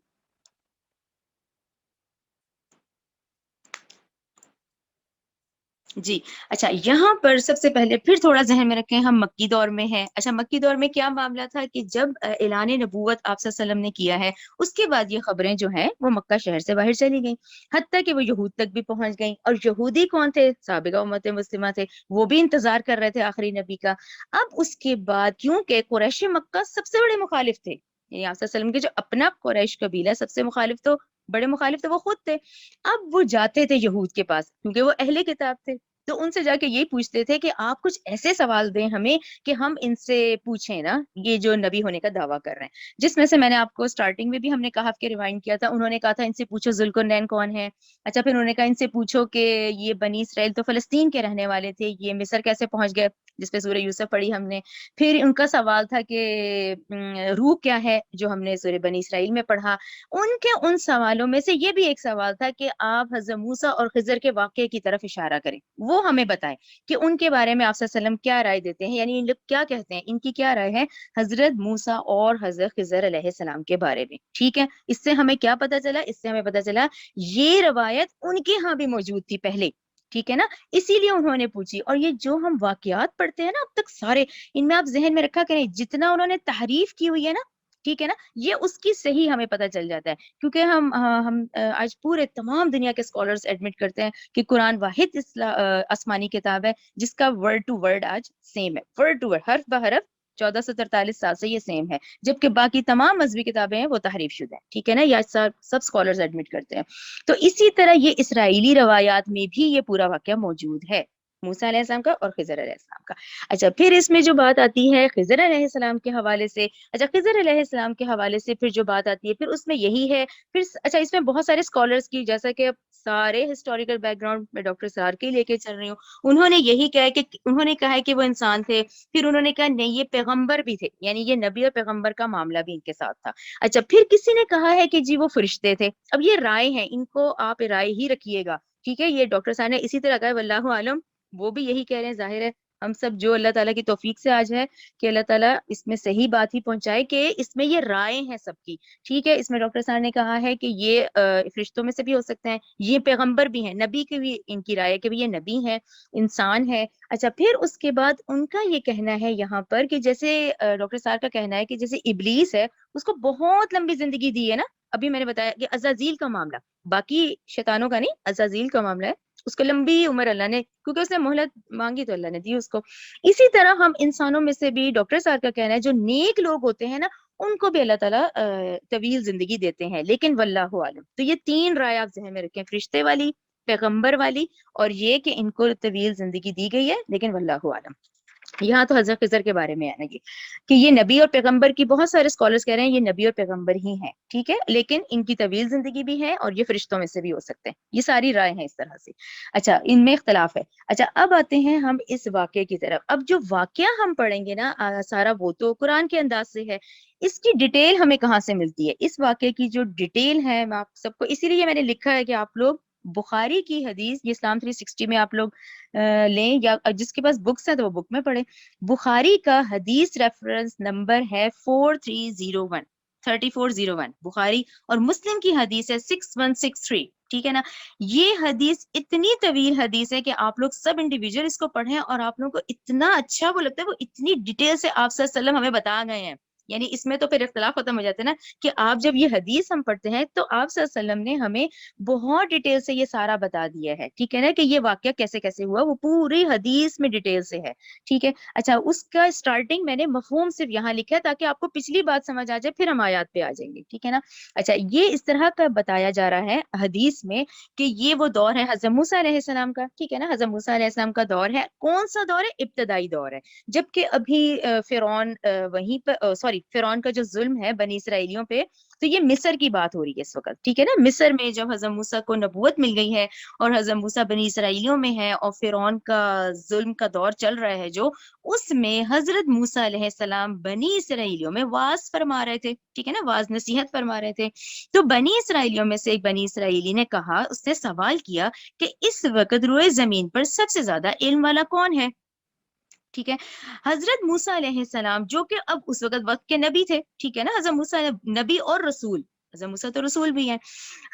جی اچھا. یہاں پر سب سے پہلے پھر تھوڑا ذہن میں رکھیں ہم مکی دور میں ہیں. اچھا مکی دور میں کیا معاملہ تھا کہ جب اعلان نبوت آپ صلی اللہ علیہ وسلم نے کیا ہے، اس کے بعد یہ خبریں جو ہیں وہ مکہ شہر سے باہر چلی گئیں، حتیٰ کہ وہ یہود تک بھی پہنچ گئیں. اور یہودی کون تھے؟ سابقہ امت مسلمہ تھے، وہ بھی انتظار کر رہے تھے آخری نبی کا. اب اس کے بعد کیونکہ قریش مکہ سب سے بڑے مخالف تھے، یعنی آپ صلی اللہ علیہ وسلم کے جو اپنا قریش قبیلہ سب سے مخالف، تو بڑے مخالف تو وہ خود تھے. اب وہ جاتے تھے یہود کے پاس کیونکہ وہ اہل کتاب تھے، تو ان سے جا کے یہی پوچھتے تھے کہ آپ کچھ ایسے سوال دیں ہمیں کہ ہم ان سے پوچھیں نا یہ جو نبی ہونے کا دعویٰ کر رہے ہیں. جس میں سے میں نے آپ کو سٹارٹنگ میں بھی ہم نے کہف کے ریوائنڈ کیا تھا. انہوں نے کہا تھا ان سے پوچھو ذوالقرنین کون ہے. اچھا پھر انہوں نے کہا ان سے پوچھو کہ یہ بنی اسرائیل تو فلسطین کے رہنے والے تھے، یہ مصر کیسے پہنچ گئے، جس پہ سورہ یوسف پڑھی ہم نے. پھر ان کا سوال تھا کہ روح کیا ہے، جو ہم نے سورہ بنی اسرائیل میں پڑھا. ان کے ان سوالوں میں سے یہ بھی ایک سوال تھا کہ آپ حضرت موسیٰ اور خضر کے واقعے کی طرف اشارہ کریں، وہ ہمیں بتائیں کہ ان کے بارے میں آپ صلی اللہ علیہ وسلم کیا رائے دیتے ہیں، یعنی ان لوگ کیا کہتے ہیں، ان کی کیا رائے ہے حضرت موسیٰ اور حضرت خضر علیہ السلام کے بارے میں. ٹھیک ہے. اس سے ہمیں کیا پتا چلا؟ اس سے ہمیں پتا چلا یہ روایت ان کے ہاں بھی موجود تھی پہلے. ٹھیک ہے نا. اسی لیے انہوں نے پوچھی. اور یہ جو ہم واقعات پڑھتے ہیں نا اب تک سارے، ان میں آپ ذہن میں رکھا کریں جتنا انہوں نے تحریف کی ہوئی ہے نا، ٹھیک ہے نا، یہ اس کی صحیح ہمیں پتہ چل جاتا ہے. کیونکہ ہم آج پورے تمام دنیا کے اسکالرز ایڈمٹ کرتے ہیں کہ قرآن واحد آسمانی کتاب ہے جس کا ورڈ ٹو ورڈ آج سیم ہے، ورڈ ٹو ورڈ، حرف بحرف 1443 سال سے یہ سیم ہے، جبکہ باقی تمام مذہبی کتابیں ہیں وہ تحریف شدہ ہیں. ٹھیک ہے نا. یہ سب اسکالرز ایڈمٹ کرتے ہیں. تو اسی طرح یہ اسرائیلی روایات میں بھی یہ پورا واقعہ موجود ہے، موسیٰ علیہ السلام کا اور خضر علیہ السلام کا. اچھا پھر اس میں جو بات آتی ہے خضر علیہ السلام کے حوالے سے، اچھا خضر علیہ السلام کے حوالے سے پھر جو بات آتی ہے پھر اس میں یہی ہے. پھر اچھا اس میں بہت سارے اسکالرز کی، جیسا کہ اب سارے ہسٹوریکل بیک گراؤنڈ میں ڈاکٹر سار کے لے کے چل رہی ہوں، انہوں نے یہی کہا کہ انہوں نے کہا ہے کہ وہ انسان تھے. پھر انہوں نے کہا نہیں یہ پیغمبر بھی تھے، یعنی یہ نبی اور پیغمبر کا معاملہ بھی ان کے ساتھ تھا. اچھا پھر کسی نے کہا ہے کہ جی وہ فرشتے تھے. اب یہ رائے ہیں، ان کو آپ رائے ہی رکھیے گا. ٹھیک ہے. یہ ڈاکٹر صاحب نے اسی طرح کہا ہے، واللہ عالم، وہ بھی یہی کہہ رہے ہیں. ظاہر ہے ہم سب جو اللہ تعالیٰ کی توفیق سے آج ہے کہ اللہ تعالیٰ اس میں صحیح بات ہی پہنچائے کہ اس میں یہ رائے ہیں سب کی. ٹھیک ہے. اس میں ڈاکٹر صاحب نے کہا ہے کہ یہ فرشتوں میں سے بھی ہو سکتے ہیں، یہ پیغمبر بھی ہیں، نبی کی بھی ان کی رائے ہے کہ بھی یہ نبی ہیں، انسان ہے. اچھا پھر اس کے بعد ان کا یہ کہنا ہے یہاں پر کہ جیسے ڈاکٹر صاحب کا کہنا ہے کہ جیسے ابلیس ہے اس کو بہت لمبی زندگی دی ہے نا. ابھی میں نے بتایا کہ عزازیل کا معاملہ، باقی شیطانوں کا نہیں، عزازیل کا معاملہ ہے، اس کو لمبی عمر اللہ نے، کیونکہ اس نے مہلت مانگی تو اللہ نے دی اس کو. اسی طرح ہم انسانوں میں سے بھی ڈاکٹر صاحب کا کہنا ہے جو نیک لوگ ہوتے ہیں نا ان کو بھی اللہ تعالیٰ طویل زندگی دیتے ہیں، لیکن واللہ عالم. تو یہ تین رائے آپ ذہن میں رکھیں، فرشتے والی، پیغمبر والی، اور یہ کہ ان کو طویل زندگی دی گئی ہے لیکن واللہ عالم. یہاں تو حضرت خضر کے بارے میں آنا گی کہ یہ نبی اور پیغمبر کی، بہت سارے اسکالرز کہہ رہے ہیں یہ نبی اور پیغمبر ہی ہیں. ٹھیک ہے. لیکن ان کی طویل زندگی بھی ہے اور یہ فرشتوں میں سے بھی ہو سکتے ہیں. یہ ساری رائے ہیں اس طرح سے. اچھا ان میں اختلاف ہے. اچھا اب آتے ہیں ہم اس واقعے کی طرف. اب جو واقعہ ہم پڑھیں گے نا سارا وہ تو قرآن کے انداز سے ہے، اس کی ڈیٹیل ہمیں کہاں سے ملتی ہے؟ اس واقعے کی جو ڈیٹیل ہے میں آپ سب کو، اسی لیے میں نے لکھا ہے کہ آپ لوگ بخاری کی حدیث، یہ اسلام 360 میں آپ لوگ لیں، یا جس کے پاس بکس ہیں تو وہ بک میں پڑھیں. بخاری کا حدیث ریفرنس نمبر ہے 4301، 3401 بخاری، اور مسلم کی حدیث ہے 6163. ٹھیک ہے نا. یہ حدیث اتنی طویل حدیث ہے کہ آپ لوگ سب انڈیویجول اس کو پڑھیں، اور آپ لوگوں کو اتنا اچھا وہ لگتا ہے، وہ اتنی ڈیٹیل سے آپ صلی اللہ علیہ وسلم ہمیں بتا گئے ہیں. یعنی اس میں تو پھر اختلاف ختم ہو جاتا ہے نا کہ آپ جب یہ حدیث ہم پڑھتے ہیں تو آپ صلی اللہ علیہ وسلم نے ہمیں بہت ڈیٹیل سے یہ سارا بتا دیا ہے. ٹھیک ہے نا. کہ یہ واقعہ کیسے کیسے ہوا وہ پوری حدیث میں ڈیٹیل سے ہے. ٹھیک ہے. اچھا اس کا اسٹارٹنگ میں نے مفہوم صرف یہاں لکھا ہے تاکہ آپ کو پچھلی بات سمجھ آ جائے، پھر ہم آیات پہ آ جائیں گے. ٹھیک ہے نا. اچھا یہ اس طرح کا بتایا جا رہا ہے حدیث میں کہ یہ وہ دور ہے حضرت موسیٰ علیہ السلام کا. ٹھیک ہے نا. حضرت موسیٰ علیہ السلام کا دور ہے. کون سا دور ہے؟ ابتدائی دور ہے، جبکہ ابھی فرعون وہیں پر، فرعون کا جو ظلم ہے بنی اسرائیلیوں پہ، تو یہ مصر کی بات ہو رہی ہے اس وقت، ٹھیک ہے نا. مصر میں جب حضرت موسیٰ کو نبوت مل گئی ہے اور حضرت موسیٰ بنی اسرائیلیوں میں ہے اور فرعون کا ظلم کا دور چل رہا ہے جو، اس میں حضرت موسیٰ علیہ السلام بنی اسرائیلیوں میں واعظ فرما رہے تھے، ٹھیک ہے نا، واعظ نصیحت فرما رہے تھے. تو بنی اسرائیلیوں میں سے ایک بنی اسرائیلی نے کہا، اس سے سوال کیا کہ اس وقت روئے زمین پر سب سے زیادہ علم والا کون ہے؟ ٹھیک ہے. حضرت موسیٰ علیہ السلام جو کہ اب اس وقت کے نبی تھے، ٹھیک ہے نا، حضرت موسیٰ نبی اور رسول، حضرت موسیٰ تو رسول بھی ہیں.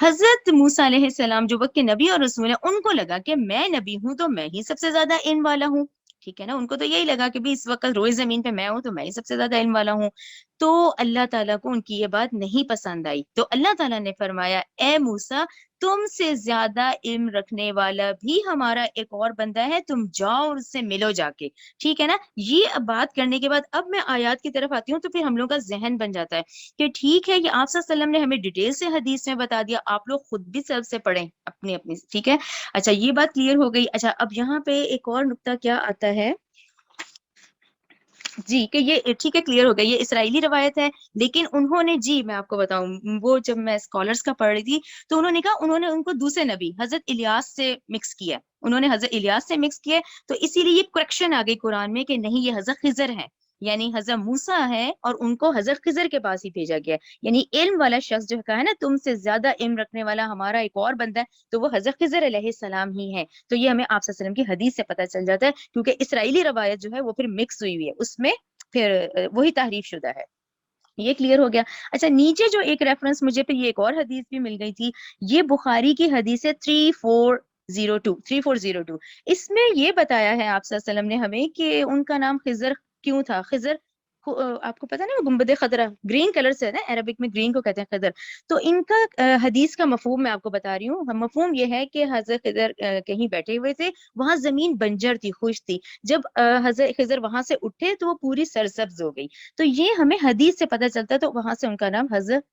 حضرت موسیٰ علیہ السلام جو وقت کے نبی اور رسول ہیں، ان کو لگا کہ میں نبی ہوں تو میں ہی سب سے زیادہ علم والا ہوں، ٹھیک ہے نا. ان کو تو یہی لگا کہ بھی اس وقت روئے زمین پہ میں ہوں تو میں ہی سب سے زیادہ علم والا ہوں. تو اللہ تعالیٰ کو ان کی یہ بات نہیں پسند آئی، تو اللہ تعالیٰ نے فرمایا اے موسیٰ، تم سے زیادہ علم رکھنے والا بھی ہمارا ایک اور بندہ ہے، تم جاؤ اور اس سے ملو جا کے، ٹھیک ہے نا. یہ بات کرنے کے بعد اب میں آیات کی طرف آتی ہوں، تو پھر ہم لوگ کا ذہن بن جاتا ہے کہ ٹھیک ہے، یہ آپ صلی اللہ علیہ وسلم نے ہمیں ڈیٹیل سے حدیث میں بتا دیا، آپ لوگ خود بھی سب سے پڑھیں اپنی اپنی، ٹھیک ہے. اچھا یہ بات کلیئر ہو گئی. اچھا اب یہاں پہ ایک اور نقطہ کیا آتا ہے جی، کہ یہ ٹھیک ہے کلیئر ہو گیا، یہ اسرائیلی روایت ہے، لیکن انہوں نے، جی میں آپ کو بتاؤں، وہ جب میں اسکالرس کا پڑھ رہی تھی تو انہوں نے کہا انہوں نے ان کو دوسرے نبی حضرت الیاس سے مکس کیا، انہوں نے حضرت الیاس سے مکس کیا، تو اسی لیے یہ کریکشن آ گئی قرآن میں کہ نہیں یہ حضرت خضر ہے، یعنی حضرت موسیٰ ہے اور ان کو حضرت خضر کے پاس ہی بھیجا گیا. یعنی علم والا شخص جو کہا ہے نا تم سے زیادہ علم رکھنے والا ہمارا ایک اور بندہ ہے، تو وہ حضرت خضر علیہ السلام ہی ہے. تو یہ ہمیں آپ صلی اللہ علیہ وسلم کی حدیث سے پتہ چل جاتا ہے، کیونکہ اسرائیلی روایت جو ہے وہ پھر مکس ہوئی ہوئی ہے، اس میں پھر وہی تحریف شدہ ہے. یہ کلیئر ہو گیا. اچھا نیچے جو ایک ریفرنس مجھے پھر یہ ایک اور حدیث بھی مل گئی تھی، یہ بخاری کی حدیث ہے 3402. اس میں یہ بتایا ہے آپ صلی اللہ علیہ وسلم نے ہمیں کہ ان کا نام خضر کیوں تھا. خضر آپ کو پتا نا وہ گنبد خضرا گرین کلر سے ہے نا، عربک میں گرین کو کہتے ہیں خضر. تو ان کا حدیث کا مفہوم میں آپ کو بتا رہی ہوں. مفہوم یہ ہے کہ حضرت خضر کہیں بیٹھے ہوئے تھے، وہاں زمین بنجر تھی، خشک تھی، جب حضرت خضر وہاں سے اٹھے تو وہ پوری سرسبز ہو گئی. تو یہ ہمیں حدیث سے پتہ چلتا ہے، تو وہاں سے ان کا نام حضرت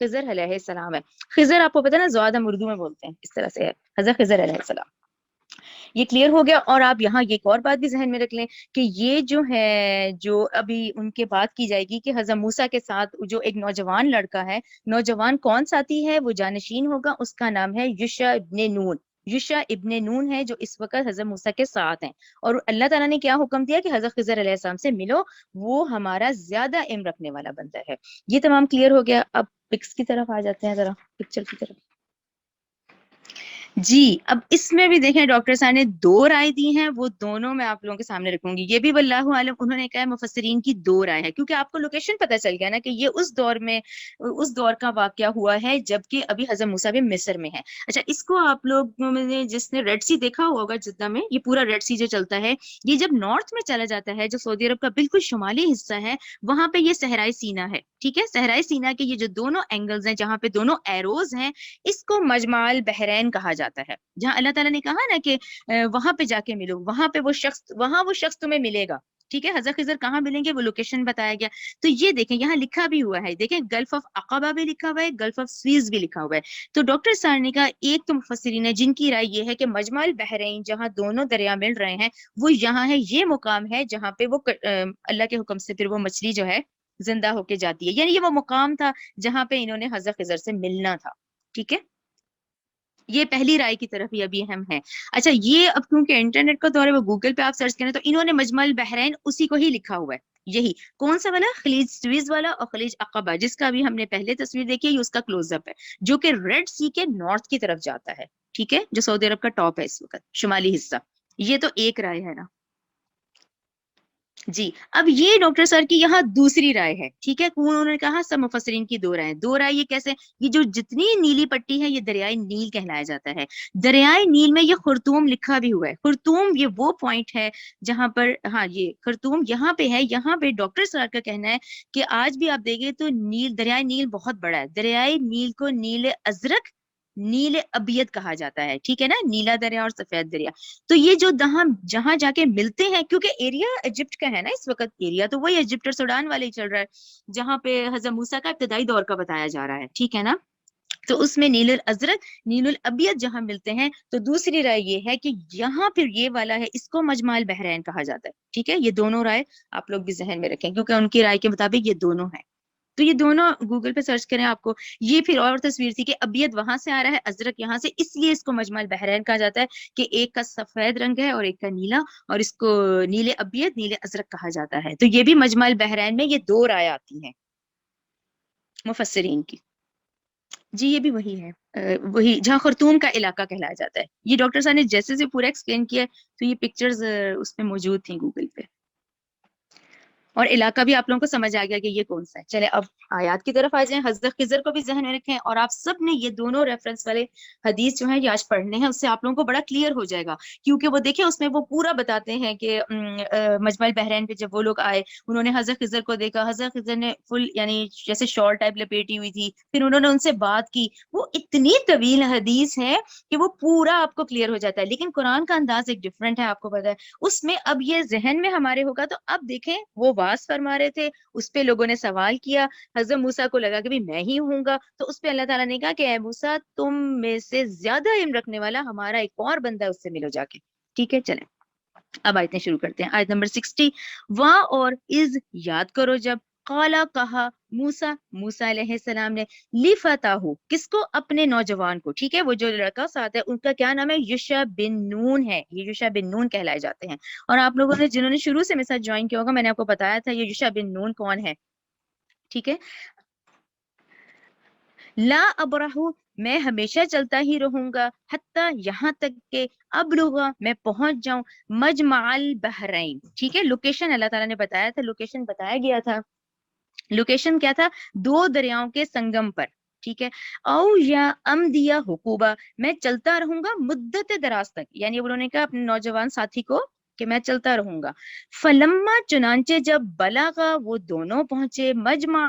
خضر علیہ السلام ہے. خضر آپ کو پتا نا زواد ہم اردو میں بولتے ہیں، اس طرح سے ہے حضرت خضر علیہ السلام. یہ کلیئر ہو گیا. اور آپ یہاں ایک اور بات بھی ذہن میں رکھ لیں کہ یہ جو ہے، جو ابھی ان کے بات کی جائے گی کہ حضرت موسیٰ کے ساتھ جو ایک نوجوان لڑکا ہے، نوجوان کون ساتھی ہے، وہ جانشین ہوگا، اس کا نام ہے یوشع ابن نون. یوشع ابن نون ہے جو اس وقت حضرت موسیٰ کے ساتھ ہیں. اور اللہ تعالیٰ نے کیا حکم دیا کہ حضرت خضر علیہ السلام سے ملو، وہ ہمارا زیادہ علم رکھنے والا بندہ ہے. یہ تمام کلیئر ہو گیا. اب پکس کی طرف آ جاتے ہیں، ذرا پکچر کی طرف. جی اب اس میں بھی دیکھیں ڈاکٹر صاحب نے دو رائے دی ہیں، وہ دونوں میں آپ لوگوں کے سامنے رکھوں گی. یہ بھی واللہ عالم انہوں نے کہا ہے مفسرین کی دو رائے ہے، کیونکہ آپ کو لوکیشن پتہ چل گیا نا کہ یہ اس دور میں، اس دور کا واقعہ ہوا ہے جبکہ ابھی حضرت موسیٰ بھی مصر میں ہے. اچھا اس کو آپ لوگوں نے جس نے ریڈ سی دیکھا ہوگا جدہ میں، یہ پورا ریڈ سی جو چلتا ہے، یہ جب نارتھ میں چلا جاتا ہے، جو سعودی عرب کا بالکل شمالی حصہ ہے، وہاں پہ یہ صحرائے سینا ہے. ٹھیک ہے، صحرائے سینا کے یہ جو دونوں اینگلز ہیں جہاں پہ دونوں ایروز ہیں، اس کو مجمع البحرین کہا جاتا ہے. جہاں اللہ تعالیٰ نے کہا نا کہ وہاں پہ جا کے ملو، وہاں پہ وہ شخص تمہیں ملے گا. ٹھیک ہے، حضرت خضر کہاں ملیں گے وہ لوکیشن بتایا گیا. تو یہ دیکھیں یہاں لکھا بھی ہوا ہے، دیکھیں گلف آف عقبہ بھی لکھا ہوا ہے، گلف آف سویز بھی لکھا ہوا ہے. تو ڈاکٹر سار نے کہا ایک تو مفسرین ہے جن کی رائے یہ ہے کہ مجمع البحرین جہاں دونوں دریا مل رہے ہیں وہ یہاں ہے، یہ مقام ہے جہاں پہ وہ اللہ کے حکم سے پھر وہ مچھلی جو ہے زندہ ہو کے جاتی ہے. یعنی یہ وہ مقام تھا جہاں پہ انہوں نے حضرت خضر سے ملنا تھا. ٹھیک ہے، یہ پہلی رائے کی طرف ہی ابھی ہم ہیں. اچھا یہ اب کیونکہ انٹرنیٹ کا دور ہے، وہ گوگل پہ آپ سرچ کریں تو انہوں نے مجمع البحرین اسی کو ہی لکھا ہوا ہے. یہی کون سا والا، خلیج سویز والا اور خلیج عقبہ، جس کا ابھی ہم نے پہلے تصویر دیکھی ہے، یہ اس کا کلوز اپ ہے جو کہ ریڈ سی کے نارتھ کی طرف جاتا ہے. ٹھیک ہے، جو سعودی عرب کا ٹاپ ہے اس وقت، شمالی حصہ. یہ تو ایک رائے ہے نا. جی اب یہ ڈاکٹر سر کی یہاں دوسری رائے ہے. ٹھیک ہے، انہوں نے کہا سب مفسرین کی دو رائے. دو رائے یہ کیسے، یہ جو جتنی نیلی پٹی ہے یہ دریائے نیل کہلایا جاتا ہے. دریائے نیل میں یہ خرطوم لکھا بھی ہوا ہے. خرطوم یہ وہ پوائنٹ ہے جہاں پر، ہاں یہ خرطوم یہاں پہ ہے. یہاں پہ ڈاکٹر سر کا کہنا ہے کہ آج بھی آپ دیکھیں تو نیل، دریائے نیل بہت بڑا ہے. دریائے نیل کو نیل ازرق، نیل ابیض کہا جاتا ہے. ٹھیک ہے نا، نیلا دریا اور سفید دریا. تو یہ جو جہاں جا کے ملتے ہیں، کیونکہ ایریا ایجپٹ کا ہے نا اس وقت، ایریا تو وہی ایجپٹ اور سوڈان والے ہی چل رہا ہے جہاں پہ حضرت موسیٰ کا ابتدائی دور کا بتایا جا رہا ہے. ٹھیک ہے نا. تو اس میں نیل الازرق نیل الابیض جہاں ملتے ہیں تو دوسری رائے یہ ہے کہ یہاں پھر یہ والا ہے، اس کو مجمع البحرین کہا جاتا ہے. ٹھیک ہے، یہ دونوں رائے آپ لوگ بھی ذہن میں رکھیں کیونکہ ان کی رائے کے مطابق یہ دونوں ہیں. تو یہ دونوں گوگل پہ سرچ کریں آپ کو. یہ پھر اور تصویر تھی کہ ابیض وہاں سے آ رہا ہے، ازرق یہاں سے، اس لیے اس کو مجمع البحرین کہا جاتا ہے کہ ایک کا سفید رنگ ہے اور ایک کا نیلا، اور اس کو نیلے ابیض نیلے ازرق کہا جاتا ہے. تو یہ بھی مجمع البحرین میں یہ دو رائے آتی ہیں مفسرین کی. جی یہ بھی وہی ہے، وہی جہاں خرطوم کا علاقہ کہلایا جاتا ہے. یہ ڈاکٹر صاحب نے جیسے سے پورا ایکسپلین کیا ہے تو یہ پکچرز اس میں موجود تھیں گوگل پہ، اور علاقہ بھی آپ لوگوں کو سمجھ آ گیا کہ یہ کون سا ہے. چلے اب آیات کی طرف آ جائیں. حضرت خضر کو بھی ذہن میں رکھیں، اور آپ سب نے یہ دونوں ریفرنس والے حدیث جو ہیں یہ آج پڑھنے ہیں، اس سے آپ لوگوں کو بڑا کلیئر ہو جائے گا. کیونکہ وہ دیکھیں اس میں وہ پورا بتاتے ہیں کہ مجمع البحرین پہ جب وہ لوگ آئے انہوں نے حضرت خضر کو دیکھا، حضرت خضر نے فل یعنی جیسے شال ٹائپ لپیٹی ہوئی تھی، پھر انہوں نے ان سے بات کی. وہ اتنی طویل حدیث ہے کہ وہ پورا آپ کو کلیئر ہو جاتا ہے. لیکن قرآن کا انداز ایک ڈفرینٹ ہے، آپ کو پتا ہے. اس میں اب یہ ذہن میں ہمارے ہوگا تو اب دیکھیں وہ واز فرما رہے تھے، اس پہ لوگوں نے سوال کیا، حضرت موسیٰ کو لگا کہ میں ہی ہوں گا، تو اس پہ اللہ تعالیٰ نے کہا کہ اے موسیٰ تم میں سے زیادہ علم رکھنے والا ہمارا ایک اور بندہ ہے، اس سے ملو جا کے. ٹھیک ہے چلیں اب آیتیں شروع کرتے ہیں. آیت نمبر 60، وہاں اور از یاد کرو جب قالا کہا موسیٰ، موسیٰ علیہ السلام نے، لفتاہ کس کو؟ اپنے نوجوان کو. ٹھیک ہے، وہ جو لڑکا ساتھ ہے ان کا کیا نام ہے؟ یوشع بن نون ہے. یہ یوشع بن نون کہلائے جاتے ہیں. اور آپ لوگوں نے جنہوں نے شروع سے میرے ساتھ جوائن کیا ہوگا میں نے آپ کو بتایا تھا یہ یوشع بن نون کون ہے. ٹھیک ہے، لا ابرح میں ہمیشہ چلتا ہی رہوں گا، حتیٰ یہاں تک کہ ابلغا میں پہنچ جاؤں مجمع البحرین. ٹھیک ہے، لوکیشن اللہ تعالیٰ نے بتایا تھا، لوکیشن بتایا گیا تھا. لوکیشن کیا تھا؟ دو دریاؤں کے سنگم پر. ٹھیک ہے، او یا امدیا حقوبہ میں چلتا رہوں گا مدت دراز تک. یعنی انہوں نے کہا اپنے نوجوان ساتھی کو کہ میں چلتا رہوں گا. فلما چنانچہ جب بلغا وہ دونوں پہنچے مجمع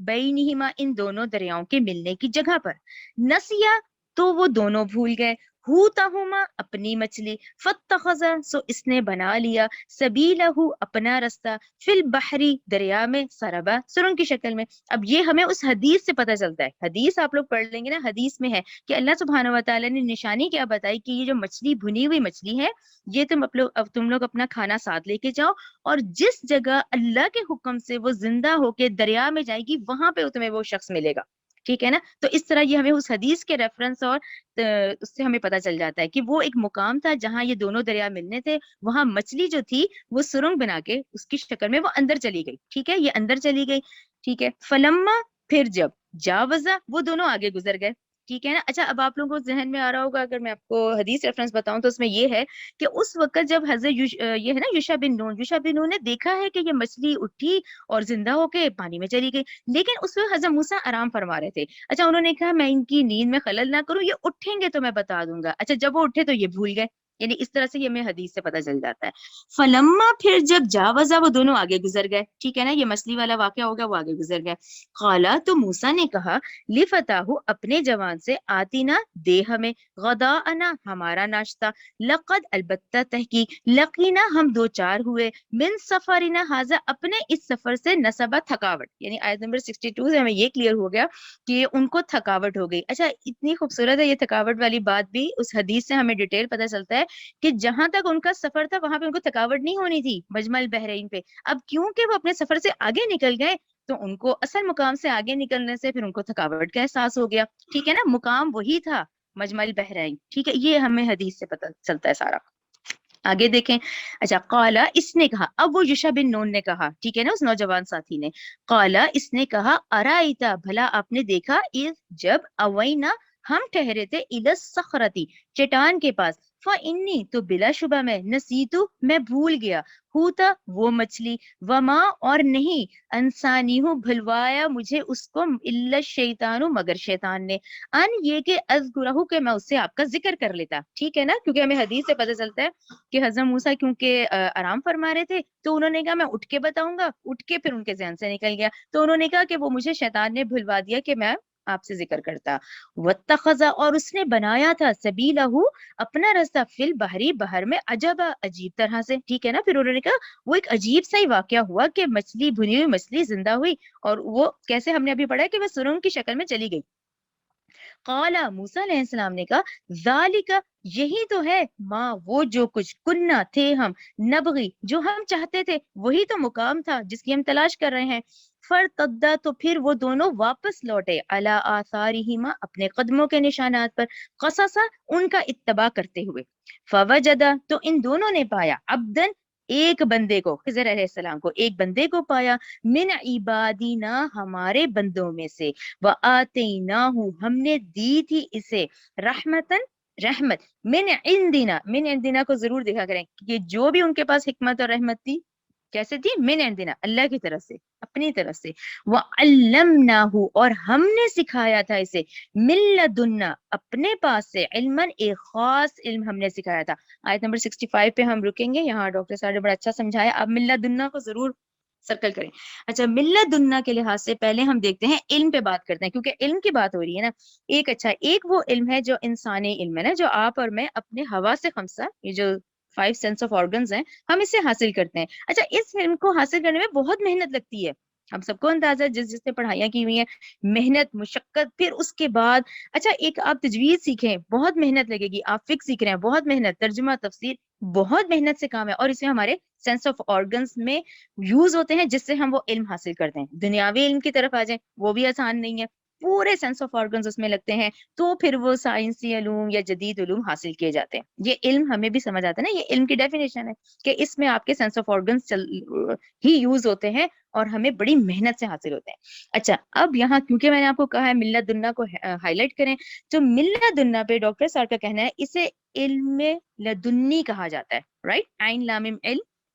بینہما ان دونوں دریاؤں کے ملنے کی جگہ پر، نسیا تو وہ دونوں بھول گئے، ہوتہما اپنی مچھلی، فاتخذ سو اس نے بنا لیا، سبیلہ اپنا رستہ، فی البحری دریا میں، سربا سرنگ کی شکل میں. اب یہ ہمیں اس حدیث سے پتہ چلتا ہے، حدیث آپ لوگ پڑھ لیں گے نا، حدیث میں ہے کہ اللہ سبحانہ و تعالیٰ نے نشانی کیا بتائی کہ یہ جو مچھلی بھنی ہوئی مچھلی ہے یہ تم لوگ اپنا کھانا ساتھ لے کے جاؤ، اور جس جگہ اللہ کے حکم سے وہ زندہ ہو کے دریا میں جائے گی وہاں پہ تمہیں وہ شخص ملے گا. ٹھیک ہے نا. تو اس طرح یہ ہمیں اس حدیث کے ریفرنس اور اس سے ہمیں پتہ چل جاتا ہے کہ وہ ایک مقام تھا جہاں یہ دونوں دریا ملنے تھے، وہاں مچھلی جو تھی وہ سرنگ بنا کے اس کی شکل میں وہ اندر چلی گئی. ٹھیک ہے، یہ اندر چلی گئی. ٹھیک ہے، فلما پھر جب جاوزا وہ دونوں آگے گزر گئے. ٹھیک ہے نا. اچھا اب آپ لوگوں کو ذہن میں آ رہا ہوگا اگر میں آپ کو حدیث ریفرنس بتاؤں تو اس میں یہ ہے کہ اس وقت جب حضرت یہ ہے نا یوشع بن نون، یوشع بن نون نے دیکھا ہے کہ یہ مچھلی اٹھی اور زندہ ہو کے پانی میں چلی گئی، لیکن اس وقت حضرت موسیٰ آرام فرما رہے تھے. اچھا انہوں نے کہا میں ان کی نیند میں خلل نہ کروں، یہ اٹھیں گے تو میں بتا دوں گا. اچھا جب وہ اٹھے تو یہ بھول گئے. یعنی اس طرح سے یہ ہمیں حدیث سے پتہ چل جاتا ہے. فلما پھر جب جاوزا وہ دونوں آگے گزر گئے. ٹھیک ہے نا، یہ مچھلی والا واقعہ ہوگا، وہ آگے گزر گئے. قالا تو موسیٰ نے کہا لفتاہ اپنے جوان سے، آتینا دے ہمیں، غداءنا ہمارا ناشتہ، لقد البتہ تحقیق، لقینا ہم دو چار ہوئے، من سفرنا ھذا اپنے اس سفر سے، نصبہ تھکاوٹ. یعنی آیت نمبر 62 سے ہمیں یہ کلیئر ہو گیا کہ ان کو تھکاوٹ ہو گئی. اچھا اتنی خوبصورت ہے یہ تھکاوٹ والی بات بھی، اس حدیث سے ہمیں ڈیٹیل پتہ چلتا ہے کہ جہاں تک ان کا سفر تھا وہاں پہ ان کو تھکاوٹ نہیں ہونی تھی مجمع البحرین پہ. اب کیونکہ وہ اپنے سفر سے آگے نکل گئے تو ان کو اصل مقام سے آگے نکلنے سے پھر ان کو تھکاوٹ کا احساس ہو گیا. ٹھیک ہے نا، مقام وہی تھا مجمع البحرین. ٹھیک ہے، یہ ہمیں حدیث سے پتہ چلتا ہے سارا. آگے دیکھیں. اچھا قالا اس نے کہا، اب وہ یوشع بن نون نے کہا، ٹھیک ہے نا، اس نوجوان ساتھی نے. قالا اس نے کہا، ارائیتا بھلا آپ نے دیکھا، اذ جب اوینا ہم ٹھہرے تھے، الی الصخرۃ چٹان کے پاس، فانی تو بلا شبہ میں، نسیتو میں بھول گیا، ہوتا وہ مچھلی، وما اور نہیں، انسانی ہوں بھلوایا مجھے اس کو، الا الشیطان مگر شیطان نے، ان یہ کہ اذکرہ کہ میں اس سے آپ کا ذکر کر لیتا. ٹھیک ہے نا، کیونکہ ہمیں حدیث سے پتہ چلتا ہے کہ حضرت موسیٰ کیونکہ آرام فرما رہے تھے تو انہوں نے کہا میں اٹھ کے بتاؤں گا. اٹھ کے پھر ان کے ذہن سے نکل گیا تو انہوں نے کہا کہ وہ مجھے شیطان نے بھلوا دیا کہ میں آپ سے ذکر کرتا. واتخذ اور اس نے بنایا تھا، سبیلہ اپنا راستہ، فی البحری بحر میں، عجبا عجیب طرح سے. ٹھیک ہے نا، پھر انہوں نے کہا وہ ایک عجیب سا ہی واقعہ ہوا کہ مچھلی بھنی ہوئی مچھلی زندہ ہوئی، اور وہ کیسے ہم نے ابھی پڑھا ہے کہ وہ سرنگ کی شکل میں چلی گئی. قال موسیٰ علیہ السلام نے کہا ذالک یہی تو ہے ماں وہ جو کچھ کنہ تھے ہم نبغی جو ہم چاہتے تھے وہی تو مقام تھا جس کی ہم تلاش کر رہے ہیں فرتدا تو پھر وہ دونوں واپس لوٹے علی آثارہما اپنے قدموں کے نشانات پر قصصا ان کا اتباع کرتے ہوئے فوجدا تو ان دونوں نے پایا عبدن ایک بندے کو خضر علیہ السلام کو ایک بندے کو پایا من عبادینا ہمارے بندوں میں سے وَآتَيْنَاهُ ہم نے دی تھی اسے رحمتن رحمت من عندنا کو ضرور دیکھا کریں کہ جو بھی ان کے پاس حکمت اور رحمت تھی کیسے تھی من عندنا اللہ کی طرف سے اپنی طرف سے وَعَلَّمْنَاهُ اور ہم نے سکھایا تھا اسے من لدنا اپنے پاس سے علماً ایک خاص علم ہم نے سکھایا تھا آیت نمبر 65 پہ ہم رکیں گے یہاں ڈاکٹر صاحب نے بڑا اچھا سمجھایا آپ من لدنا کو ضرور سرکل کریں اچھا ملت دنیا کے لحاظ سے پہلے ہم دیکھتے ہیں علم پہ بات کرتے ہیں کیونکہ علم کی بات ہو رہی ہے نا ایک وہ علم ہے جو انسانی علم ہے نا جو آپ اور میں اپنے ہوا سے خمسہ یہ جو 5 سینس آف آرگنز ہیں ہم اسے حاصل کرتے ہیں اچھا اس علم کو حاصل کرنے میں بہت محنت لگتی ہے ہم سب کو اندازہ ہے جس نے پڑھائیاں کی ہوئی ہیں محنت مشقت پھر اس کے بعد اچھا ایک آپ تجوید سیکھیں بہت محنت لگے گی آپ فقہ سیکھ رہے ہیں بہت محنت ترجمہ تفسیر بہت محنت سے کام ہے اور اسے ہمارے سینس آف آرگنز میں یوز ہوتے ہیں جس سے ہم وہ علم حاصل کرتے ہیں دنیاوی علم کی طرف آ جائیں وہ بھی آسان نہیں ہے پورے سینس آف آرگنز اس میں لگتے ہیں تو پھر وہ سائنسی علوم یا جدید علوم حاصل کیے جاتے ہیں یہ علم ہمیں بھی سمجھ آتا ہے نا یہ علم کی ڈیفینیشن ہے کہ اس میں آپ کے sense of organs he use ہوتے ہیں اور ہمیں بڑی محنت سے حاصل ہوتے ہیں اچھا اب یہاں کیونکہ میں نے آپ کو کہا ہے ملت دنیا کو ہائی لائٹ کریں تو ملت دنیا پہ ڈاکٹر صاحب کا کہنا ہے اسے علم لدنی کہا جاتا ہے رائٹ عین لام میم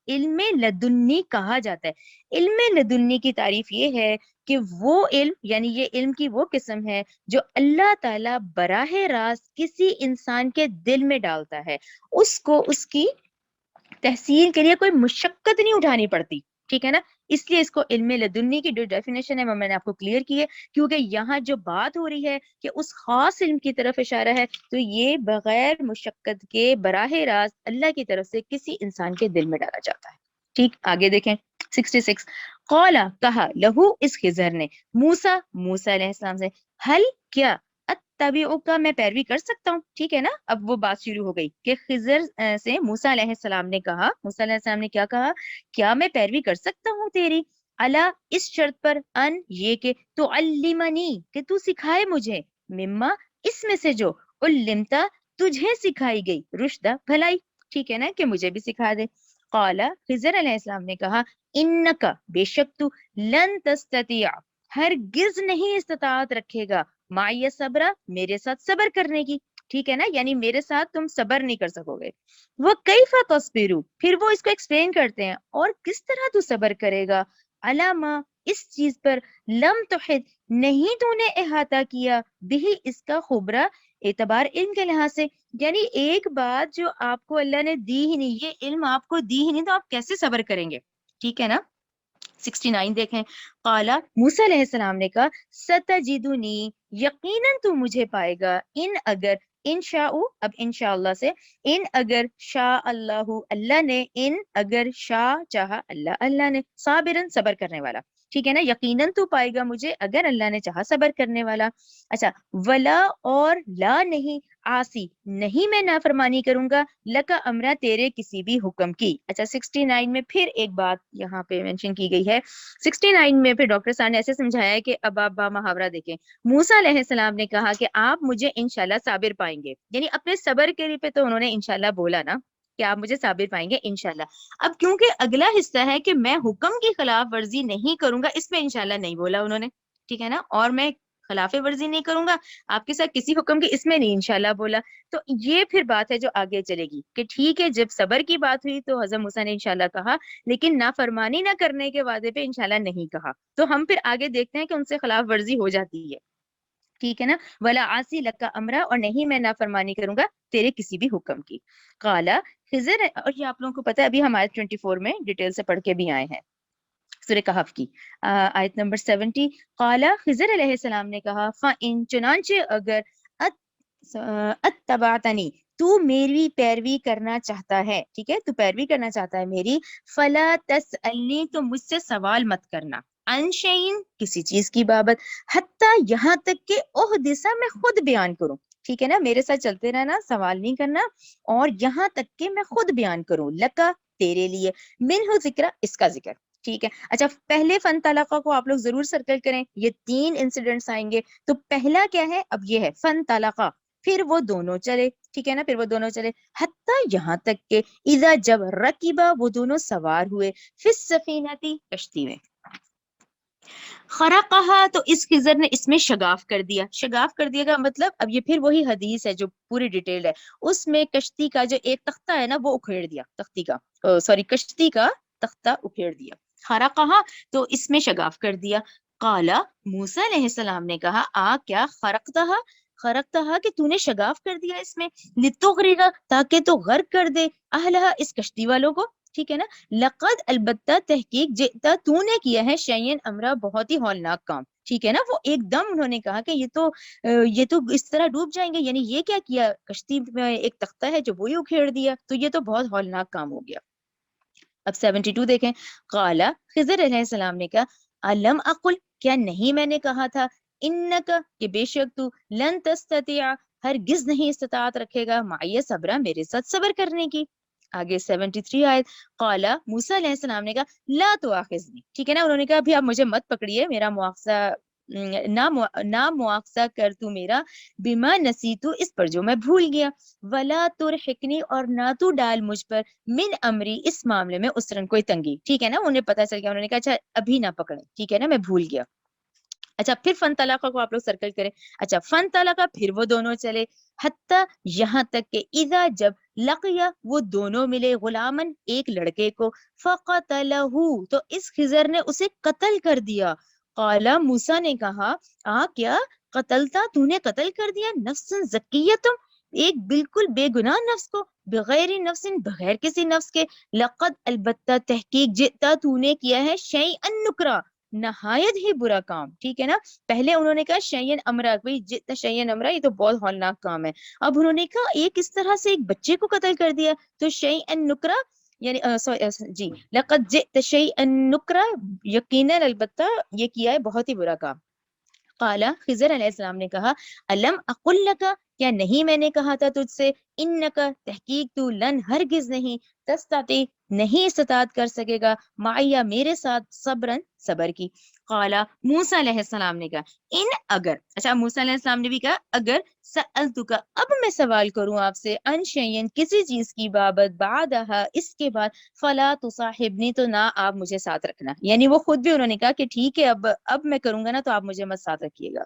علم لدنی کہا جاتا ہے علم لدنی کی تعریف یہ ہے کہ وہ علم یعنی یہ علم کی وہ قسم ہے جو اللہ تعالیٰ براہ راست کسی انسان کے دل میں ڈالتا ہے اس کو اس کی تحصیل کے لیے کوئی مشقت نہیں اٹھانی پڑتی ٹھیک ہے نا اس لیے اس کو علم لدنی کی جو ڈیفینیشن ہے وہ میں نے آپ کو کلیئر کی ہے کیونکہ یہاں جو بات ہو رہی ہے کہ اس خاص علم کی طرف اشارہ ہے تو یہ بغیر مشقت کے براہ راست اللہ کی طرف سے کسی انسان کے دل میں ڈالا جاتا ہے ٹھیک آگے دیکھیں 66 قال کہا لہو اس خضر نے موسیٰ علیہ السلام سے حل کیا اتبعک میں پیروی کر سکتا ہوں ٹھیک ہے نا اب وہ بات شروع ہو گئی کہ خضر سے موسیٰ علیہ السلام نے کہا موسیٰ علیہ السلام نے کیا کہا کیا میں پیروی کر سکتا ہوں تیری الا اس شرط پر ان یہ کہ تو علمنی کہ تو سکھائے مجھے مما اس میں سے جو علمتا تجھے سکھائی گئی رشدہ بھلائی ٹھیک ہے نا کہ مجھے بھی سکھا دے قال خضر علیہ السلام نے کہا انکا بے شک تو لن تستطیع ہرگز نہیں استطاعت رکھے گا معی صبر میرے ساتھ صبر کرنے کی ٹھیک ہے نا یعنی میرے ساتھ تم صبر نہیں کر سکو گے وہ کیفا تصبرو پھر وہ اس کو ایکسپلین کرتے ہیں اور کس طرح تو صبر کرے گا علامہ اس چیز پر لم تحد نہیں تو نے احاطہ کیا بھی اس کا خبرہ اعتبار علم کے لحاظ سے یعنی ایک بات جو آپ کو اللہ نے دی ہی نہیں یہ علم آپ کو دی ہی نہیں تو آپ کیسے صبر کریں گے ٹھیک ہے نا 69 دیکھیں قالا موسیٰ علیہ السلام نے کہا ستجدنی یقیناً تو مجھے پائے گا ان اگر انشاء اب انشاءاللہ سے ان اگر شاء اللہ اللہ نے ان اگر شاء چاہا اللہ نے صابرن صبر کرنے والا ٹھیک ہے نا یقیناً تو پائے گا مجھے اگر اللہ نے چاہا صبر کرنے والا اچھا ولا اور لا نہیں آسی نہیں میں نافرمانی کروں گا لکا امرا تیرے کسی بھی حکم کی اچھا 69 میں پھر ایک بات یہاں پہ مینشن کی گئی ہے 69 میں پھر ڈاکٹر صاحب نے ایسے سمجھایا ہے کہ اب آپ با محاورہ دیکھیں موسیٰ علیہ السلام نے کہا کہ آپ مجھے انشاءاللہ صابر پائیں گے یعنی اپنے صبر کے لیے پہ تو انہوں نے انشاءاللہ بولا نا کہ آپ مجھے صابر پائیں گے انشاءاللہ اب کیونکہ اگلا حصہ ہے کہ میں حکم کی خلاف ورزی نہیں کروں گا اس میں انشاءاللہ نہیں بولا انہوں نے ٹھیک ہے نا اور میں خلاف ورزی نہیں کروں گا آپ کے ساتھ کسی حکم کی اس میں نہیں انشاءاللہ بولا تو یہ پھر بات ہے جو آگے چلے گی کہ ٹھیک ہے جب صبر کی بات ہوئی تو حضرت موسیٰ نے انشاءاللہ کہا لیکن نافرمانی نہ کرنے کے وعدے پہ انشاءاللہ نہیں کہا تو ہم پھر آگے دیکھتے ہیں کہ ان سے خلاف ورزی ہو جاتی ہے ٹھیک ہے نا ولا آسی لکا امرا اور نہیں میں نافرمانی کروں گا تیرے کسی بھی حکم کی قالا خضر اور یہ آپ لوگوں کو پتہ ہے ابھی ہم آیت 24 میں ڈیٹیل سے پڑھ کے بھی آئے ہیں سورہ کہف کی آیت نمبر 70 قالا خضر علیہ السلام نے کہا فَإِن چنانچہ اگر اتبعتنی تو میری پیروی کرنا چاہتا ہے ٹھیک ہے تو پیروی کرنا چاہتا ہے میری فلا تسألنی تو مجھ سے سوال مت کرنا عن شیئن کسی چیز کی بابت، حتیٰ یہاں تک کہ احدث میں خود بیان کروں. ٹھیک ہے نا، میرے ساتھ چلتے رہنا، سوال نہیں کرنا. اور یہاں تک کہ میں خود بیان کروں، لکا تیرے لیے، منہ ذکر اس کا ذکر. ٹھیک ہے. اچھا پہلے فن طلقہ کو آپ لوگ ضرور سرکل کریں، یہ 3 انسیڈنٹس آئیں گے. تو پہلا کیا ہے، اب یہ ہے فن طلقہ، پھر وہ دونوں چلے. ٹھیک ہے نا، پھر وہ دونوں چلے، حتیٰ یہاں تک کہ اذا جب رکیبا وہ دونوں سوار ہوئے، فی السفینتی کشتی میں. خرقہا تو اس خضر نے اس میں شگاف کر دیا. شگاف کر دیا کا مطلب، اب یہ پھر وہی حدیث ہے جو پوری ڈیٹیلڈ ہے. اس میں کشتی کا جو ایک تختہ ہے نا وہ اکھیڑ دیا، تختی کا کشتی کا تختہ اکھیڑ دیا. خرقہا تو اس میں شگاف کر دیا. قالا موسیٰ علیہ السلام نے کہا، کیا خرقتہا، خرقتہا کہ تو نے شگاف کر دیا اس میں، لتغرق تاکہ تو غرق کر دے، اہلہا اس کشتی والوں کو. ٹھیک ہے نا. لقد البتہ تحقیق جئتا تو نے کیا ہے، شیئن امرا بہت ہی ہولناک کام. ٹھیک ہے نا، وہ ایک دم انہوں نے کہا کہ یہ تو اس طرح ڈوب جائیں گے، یعنی یہ کیا کیا، کشتی میں ایک تختہ ہے جو وہی اکھیڑ دیا، تو یہ تو بہت ہولناک کام ہو گیا. اب 72 دیکھیں. قالا خضر علیہ السلام نے کہا، علم اقل کیا نہیں میں نے کہا تھا، انکا کہ بے شک تو، لن تستطیع ہرگز نہیں استطاعت رکھے گا، معیہ صبرا میرے ساتھ صبر کرنے کی. آگے 73 آیت. قالا موسیٰ علیہ السلام نے کہا، لا تؤاخذنی. ٹھیک ہے نا، انہوں نے کہا ابھی آپ مجھے مت پکڑیے، میرا مواخذہ نہ مواخذہ کر تو میرا، بما نسیتو اس پر جو میں بھول گیا، ولا ترحقنی اور نہ تو ڈال مجھ پر، من امری اس معاملے میں اسرن کوئی تنگی. ٹھیک ہے نا، انہیں پتا چل گیا، انہوں نے کہا اچھا ابھی نہ پکڑیں، ٹھیک ہے نا، میں بھول گیا. اچھا پھر فن طلاقہ کو آپ لوگ سرکل کریں. اچھا فن طلاقہ پھر وہ دونوں چلے، حتیٰ یہاں تک کہ اذا جب لقیا وہ دونوں ملے، غلامن ایک لڑکے کو، فقتلہ تو اس خضر نے اسے قتل کر دیا. قالا موسیٰ نے کہا، کیا قتلتا تو نے قتل کر دیا، نفس زکیتم ایک بالکل بے گناہ نفس کو، بغیر نفس بغیر کسی نفس کے، لقد البتہ تحقیق جئتا تو نے کیا ہے، شیئن نکرا نہایت ہی برا کام. ٹھیک ہے نا، پہلے انہوں نے کہا شیئن امرا، بھائی جتنا شیئن امرا یہ تو بہت ہولناک کام ہے. اب انہوں نے کہا ایک اس طرح سے ایک بچے کو قتل کر دیا، تو شیئن نکرا یعنی جی لقد جئت شیئن نکرا، یقیناً البتہ یہ کیا ہے بہت ہی برا کام. قالا خضر علیہ السلام نے کہا، علم اقل لکا کیا نہیں میں نے کہا تھا تجھ سے، انکا تحقیق تو، لن ہرگز نہیں، تستطیع نہیں استطاعت کر سکے گا، معیہ میرے ساتھ، صبرن صبر کی. قالا موسیٰ علیہ السلام نے کہا، ان اگر، اچھا موسیٰ علیہ السلام نے بھی کہا اگر، سألتک اب میں سوال کروں آپ سے، ان شیئن کسی چیز کی بابت، بعدہا اس کے بعد، فلا تصاحبنی تو نہ آپ مجھے ساتھ رکھنا. یعنی وہ خود بھی انہوں نے کہا کہ ٹھیک ہے اب میں کروں گا نا تو آپ مجھے مت ساتھ رکھیے گا.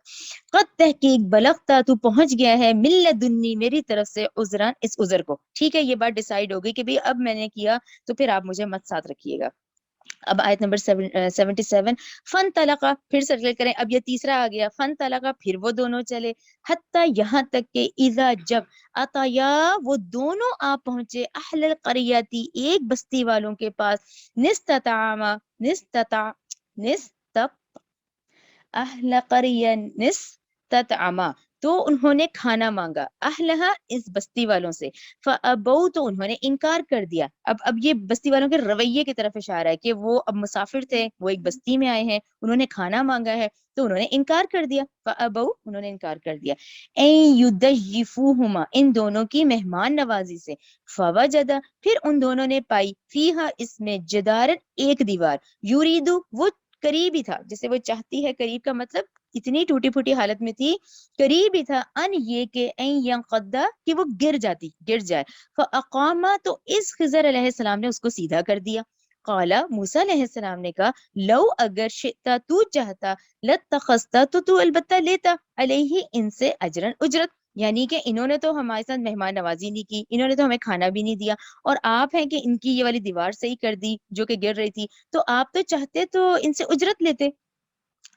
قد تحقیق بلغتا تو پہنچ گیا ہے، من لدنی میری طرف سے، عذرا اس عذر کو. ٹھیک ہے، یہ بات ڈیسائیڈ ہو گئی کہ بھی اب میں نے کیا تو پھر آپ مجھے مت ساتھ رکھیے گا. اب آیت نمبر 77. فن طلقہ پھر سرکل کریں، اب یہ تیسرا آ گیا. فن طلقہ پھر وہ دونوں چلے، حتیٰ یہاں تک کہ اذا جب عطایا وہ دونوں آ پہنچے، اہل القریتی ایک بستی والوں کے پاس، نستطعما نستطع اہل قریہ نستطعما تو انہوں نے کھانا مانگا، اہلہا اس بستی والوں سے، فابوا تو انہوں نے انکار کر دیا. اب یہ بستی والوں کے رویے کی طرف اشارہ ہے کہ وہ اب مسافر تھے، وہ ایک بستی میں آئے ہیں، انہوں نے کھانا مانگا ہے تو انہوں نے انکار کر دیا. فابوا انہوں نے انکار کر دیا، این یضیفوہما ان دونوں کی مہمان نوازی سے، فوجدا پھر ان دونوں نے پائی، فیہا اس میں، جدارن ایک دیوار، یریدو وہ قریب ہی تھا، جسے وہ چاہتی ہے، قریب کا مطلب اتنی ٹوٹی پھوٹی حالت میں تھی، قریب ہی تھا، ان یہ کہ این ینقضا کہ وہ گر جائے. فاقاما تو اس خضر علیہ السلام نے اس کو سیدھا کر دیا. قالا موسیٰ علیہ السلام نے کہا، لو اگر شئتا تو چاہتا، لاتخذتا تو البتہ لیتا، علیہ ان سے اجرن اجرت، یعنی کہ انہوں نے تو ہمارے ساتھ مہمان نوازی نہیں کی، انہوں نے تو ہمیں کھانا بھی نہیں دیا، اور آپ ہیں کہ ان کی یہ والی دیوار صحیح کر دی جو کہ گر رہی تھی، تو آپ تو چاہتے تو ان سے اجرت لیتے.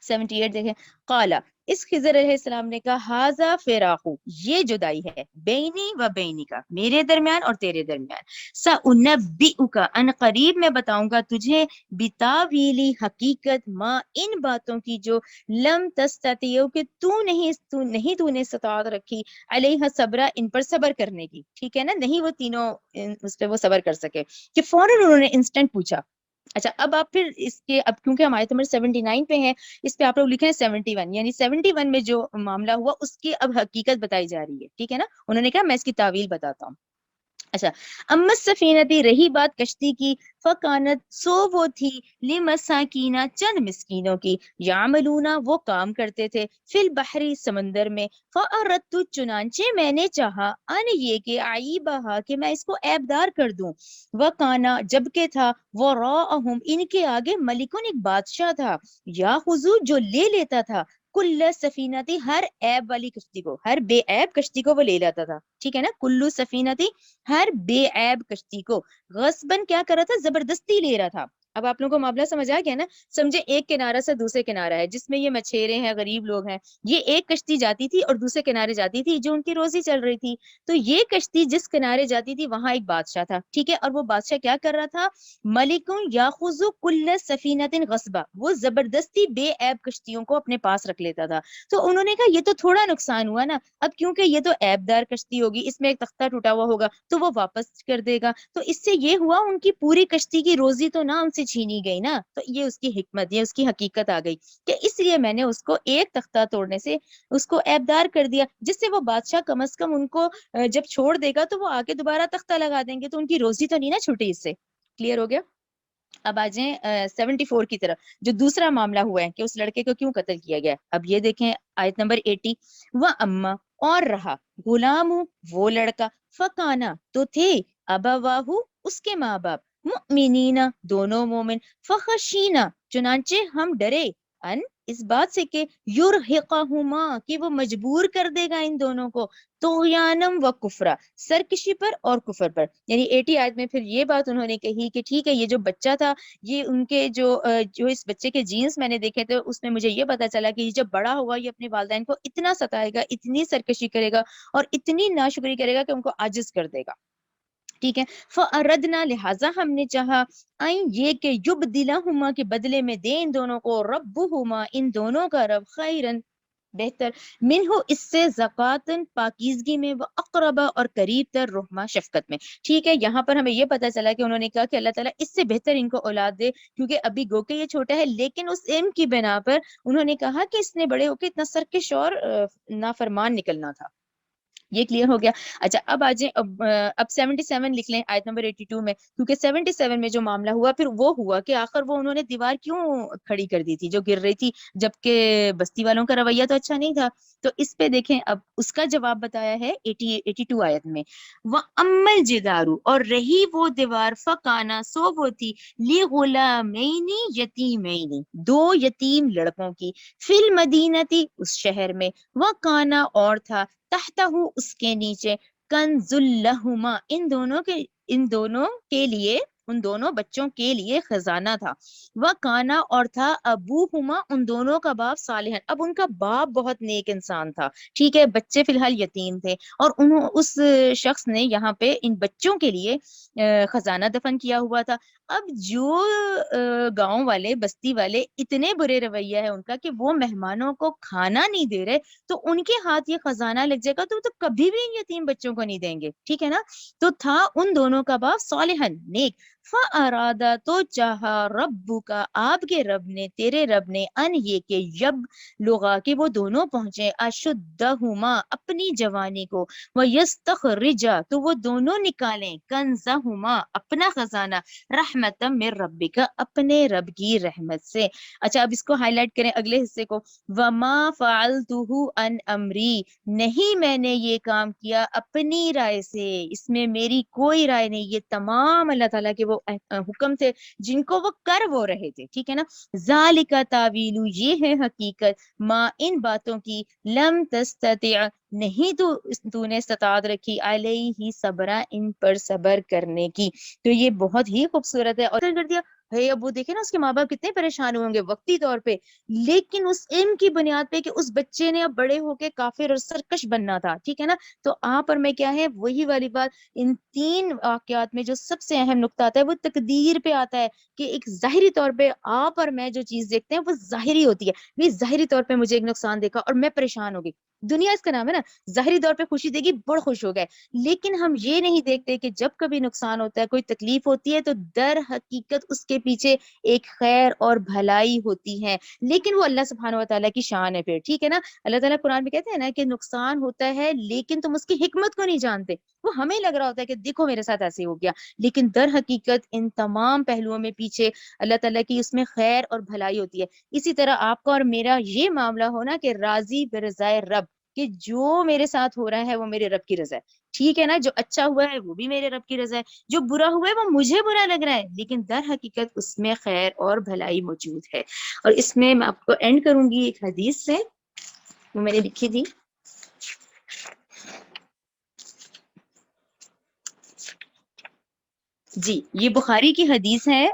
78 دیکھیں. قالا اس خضر علیہ السلام نے کہا، ھذا فراقو یہ جدائی ہے، بینی و بینکا میرے درمیان اور تیرے درمیان، سأنبئک ان قریب میں بتاؤں گا تجھے، بتاویلی حقیقت، ما ان باتوں کی جو، لم تستطیع کہ تو نے استطاعت رکھی، علیہ صبرا ان پر صبر کرنے کی. ٹھیک ہے نا، نہیں وہ تینوں اس پہ وہ صبر کر سکے، کہ فوراً انہوں نے انسٹنٹ پوچھا اچھا اب آپ پھر اس کے، اب کیونکہ ہم آیت نمبر 79 پہ ہیں، اس پہ آپ لوگ لکھیں 71، یعنی 71 میں جو معاملہ ہوا اس کی اب حقیقت بتائی جا رہی ہے، ٹھیک ہے نا. انہوں نے کہا میں اس کی تعویل بتاتا ہوں. اچھا، اما سفینتی، رہی بات کشتی کی، فکانت، سو وہ تھی، لمساکینہ، چند مسکینوں کی، یعملونا، وہ کام کرتے تھے، فی البحری، سمندر میں، فاردت، چنانچہ میں نے چاہا، ان یہ کہ عیبہا، کہ میں اس کو عیب دار کر دوں، وکانا، جبکہ تھا، وراءہم، ان کے آگے، ملکن، ایک بادشاہ تھا، یا خضو، جو لے لیتا تھا، کل سفینتی، ہر عیب والی کشتی کو، ہر بے عیب کشتی کو وہ لے لیتا تھا، ٹھیک ہے نا. کلو سفینتی، ہر بے عیب کشتی کو، غصباً کیا کر رہا تھا، زبردستی لے رہا تھا. اب آپ لوگوں کو معاملہ سمجھ آ گیا نا. سمجھے ایک کنارہ سے دوسرے کنارہ ہے جس میں یہ مچھیرے ہیں، غریب لوگ ہیں، یہ ایک کشتی جاتی تھی اور دوسرے کنارے جاتی تھی جو ان کی روزی چل رہی تھی. تو یہ کشتی جس کنارے جاتی تھی وہاں ایک بادشاہ تھا، ٹھیک ہے، اور وہ بادشاہ کیا کر رہا تھا، ملکن یاخذ کل سفینۃ غصبا، وہ زبردستی بے عیب کشتیوں کو اپنے پاس رکھ لیتا تھا. تو انہوں نے کہا یہ تو تھوڑا نقصان ہوا نا، اب کیونکہ یہ تو عیب دار کشتی ہوگی، اس میں ایک تختہ ٹوٹا ہوا ہوگا تو وہ واپس کر دے گا، تو اس سے یہ ہوا ان کی پوری کشتی کی روزی تو نہ ان سے چھینی گئی نا. تو یہ اس کی حکمت، یہ اس کی حقیقت آ گئی کہ اس لیے میں نے اس کو ایک تختہ توڑنے سے اس کو عیب دار کر دیا، جس سے وہ بادشاہ کم از کم ان کو جب چھوڑ دے گا تو وہ آگے دوبارہ تختہ لگا دیں گے، تو ان کی روزی تو نہیں نا چھوٹی اس سے. کلیئر ہو گیا. اب آ جائیں 74 کی طرف، جو دوسرا معاملہ ہوا ہے کہ اس لڑکے کو کیوں قتل کیا گیا. اب یہ دیکھیں آیت نمبر 80، وہ اما، اور رہا، غلام، وہ لڑکا، فکانا، تو تھے، ابواہ، اس کے ماں باپ، مؤمنین، دونوں مومن، فخشینا، چنانچہ ہم ڈرے، ان، اس بات سے کہ یرہقہما، کہ وہ مجبور کر دے گا ان دونوں کو، طغیانم و کفرا، سرکشی پر اور کفر پر. یعنی 80 آیت میں پھر یہ بات انہوں نے کہی کہ ٹھیک ہے، یہ جو بچہ تھا، یہ ان کے جو اس بچے کے جینس میں نے دیکھے تھے، اس میں مجھے یہ پتا چلا کہ یہ جب بڑا ہوگا یہ اپنے والدین کو اتنا ستائے گا، اتنی سرکشی کرے گا اور اتنی ناشکری کرے گا کہ ان کو عاجز کر دے گا. ٹھیک ہے، فَأَرَدْنَا، لہٰذا ہم نے چاہا، یہ کہ یبدلہما، کے بدلے میں دیں ان دونوں کو، ربہما، ان دونوں کا رب، خیرن، بہتر، منہ، اس سے، زکاتن، پاکیزگی میں، وہ اقربا، اور قریب تر، رحمہ، شفقت میں. ٹھیک ہے، یہاں پر ہمیں یہ پتا چلا کہ انہوں نے کہا کہ اللہ تعالیٰ اس سے بہتر ان کو اولاد دے، کیونکہ ابھی گو کہ یہ چھوٹا ہے، لیکن اس علم کی بنا پر انہوں نے کہا کہ اس نے بڑے ہو کے اتنا سرکش اور نافرمان نکلنا تھا. یہ کلیئر ہو گیا. اچھا اب آ جائیں، اب 77 لکھ لیں آیت نمبر 82 میں، کیونکہ 77 میں جو معاملہ ہوا پھر وہ ہوا کہ آخر وہ انہوں نے دیوار کیوں کھڑی کر دی تھی جو گر رہی تھی، جبکہ بستی والوں کا رویہ تو اچھا نہیں تھا. تو اس پہ دیکھیں اب اس کا جواب بتایا ہے 82 آیت میں، وَأَمَّا الْجِدَارُ، اور رہی وہ دیوار، فَكَانَ، سو وہ تھی، لِغُلَامَيْنِ، یتیمین، دو یتیم لڑکوں کی، فِي الْمَدِينَةِ، اس شہر میں، وَكَانَ، اور تھا، تحتہ، اس کے نیچے، کنز لہما، ان دونوں کے لیے، ان دونوں بچوں کے لیے خزانہ تھا، وکانا، اور تھا، ابوہما، ان دونوں کا باپ، صالحا، اب ان کا باپ بہت نیک انسان تھا. ٹھیک ہے، بچے فی الحال یتیم تھے اور اس شخص نے یہاں پہ ان بچوں کے لیے خزانہ دفن کیا ہوا تھا. اب جو گاؤں والے، بستی والے، اتنے برے رویہ ہے ان کا کہ وہ مہمانوں کو کھانا نہیں دے رہے، تو ان کے ہاتھ یہ خزانہ لگ جائے گا تو وہ تو کبھی بھی ان یتیم بچوں کو نہیں دیں گے. ٹھیک ہے نا. تو تھا ان دونوں کا باپ، صالحن، نیک، فَأَرَادَ، تو چاہا، ربک، آپ کے رب نے، تیرے رب نے، ان، یہ کہ یب لغا، کہ وہ دونوں پہنچے، اشدہما، اپنی جوانی کو، وَيَسْتَخْرِجَ، تو وہ دونوں نکالیں، کنزہما، اپنا خزانہ، رحمتم من ربک، اپنے رب کی رحمت سے. اچھا اب اس کو ہائی لائٹ کریں اگلے حصے کو، وما فعلتہ عن امری، نہیں میں نے یہ کام کیا اپنی رائے سے، اس میں میری کوئی رائے نہیں، یہ تمام اللہ تعالیٰ کے وہ حکم تھے جن کو وہ کر وہ رہے تھے. ٹھیک ہے نا. ذالک تعویل، یہ ہے حقیقت، ما، ان باتوں کی، لم تستطع، نہیں تو نے استطاعت رکھی، علیہ صبرا، ان پر صبر کرنے کی. تو یہ بہت ہی خوبصورت ہے. اور کر دیا ہے، اب وہ دیکھیں نا اس کے ماں باپ کتنے پریشان ہوئے ہوں گے وقتی طور پہ، لیکن اس علم کی بنیاد پہ کہ اس بچے نے اب بڑے ہو کے کافر اور سرکش بننا تھا. ٹھیک ہے نا. تو آپ اور میں کیا ہے، وہی والی بات، ان تین واقعات میں جو سب سے اہم نقطہ آتا ہے وہ تقدیر پہ آتا ہے کہ ایک ظاہری طور پہ آپ اور میں جو چیز دیکھتے ہیں وہ ظاہری ہوتی ہے. نہیں، ظاہری طور پہ مجھے ایک نقصان دیکھا اور میں پریشان ہو گئی، دنیا اس کا نام ہے نا. ظاہری طور پہ خوشی دے گی، بڑا خوش ہو گئے، لیکن ہم یہ نہیں دیکھتے کہ جب کبھی نقصان ہوتا ہے، کوئی تکلیف ہوتی ہے، تو در حقیقت اس کے پیچھے ایک خیر اور بھلائی ہوتی ہے، لیکن وہ اللہ سبحانہ و تعالیٰ کی شان ہے پھر، ٹھیک ہے نا. اللہ تعالیٰ قرآن میں کہتے ہیں نا کہ نقصان ہوتا ہے لیکن تم اس کی حکمت کو نہیں جانتے. وہ ہمیں لگ رہا ہوتا ہے کہ دیکھو میرے ساتھ ایسے ہو گیا، لیکن در حقیقت ان تمام پہلوؤں میں پیچھے اللہ تعالیٰ کی اس میں خیر اور بھلائی ہوتی ہے. اسی طرح آپ کا اور میرا یہ معاملہ ہونا کہ راضی برضائے رب، کہ جو میرے ساتھ ہو رہا ہے وہ میرے رب کی رضا ہے، ٹھیک ہے نا. جو اچھا ہوا ہے وہ بھی میرے رب کی رضا ہے، جو برا ہوا ہے وہ مجھے برا لگ رہا ہے، لیکن در حقیقت اس میں خیر اور بھلائی موجود ہے. اور اس میں آپ کو اینڈ کروں گی ایک حدیث سے، وہ میں نے لکھی تھی. جی یہ بخاری کی حدیث ہے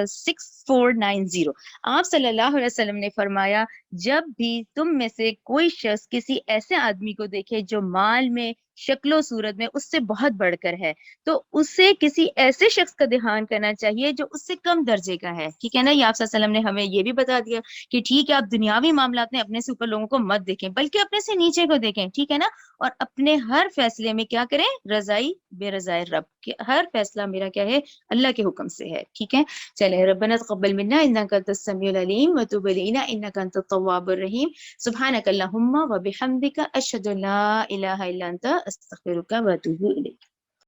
6490. آپ صلی اللہ علیہ وسلم نے فرمایا جب بھی تم میں سے کوئی شخص کسی ایسے آدمی کو دیکھے جو مال میں شکل و صورت میں اس سے بہت بڑھ کر ہے تو اسے کسی ایسے شخص کا دھیان کرنا چاہیے جو اس سے کم درجے کا ہے، ٹھیک ہے نا. یہ آپ صلی اللہ علیہ وسلم نے ہمیں یہ بھی بتا دیا کہ ٹھیک ہے آپ دنیاوی معاملات میں اپنے سے اوپر لوگوں کو مت دیکھیں بلکہ اپنے سے نیچے کو دیکھیں، ٹھیک ہے نا. اور اپنے ہر فیصلے میں کیا کریں، رضائی بے رضائے رب، کہ ہر فیصلہ میرا کیا ہے، اللہ کے حکم سے ہے، ٹھیک ہے. چلے ربنا تقبل منا انک انت السمیع العلیم وتب علینا انک انت التواب الرحیم. سبحانک اللہم وبحمدک اشہد ان لا الہ الا انت استغفرک واتوب الیک.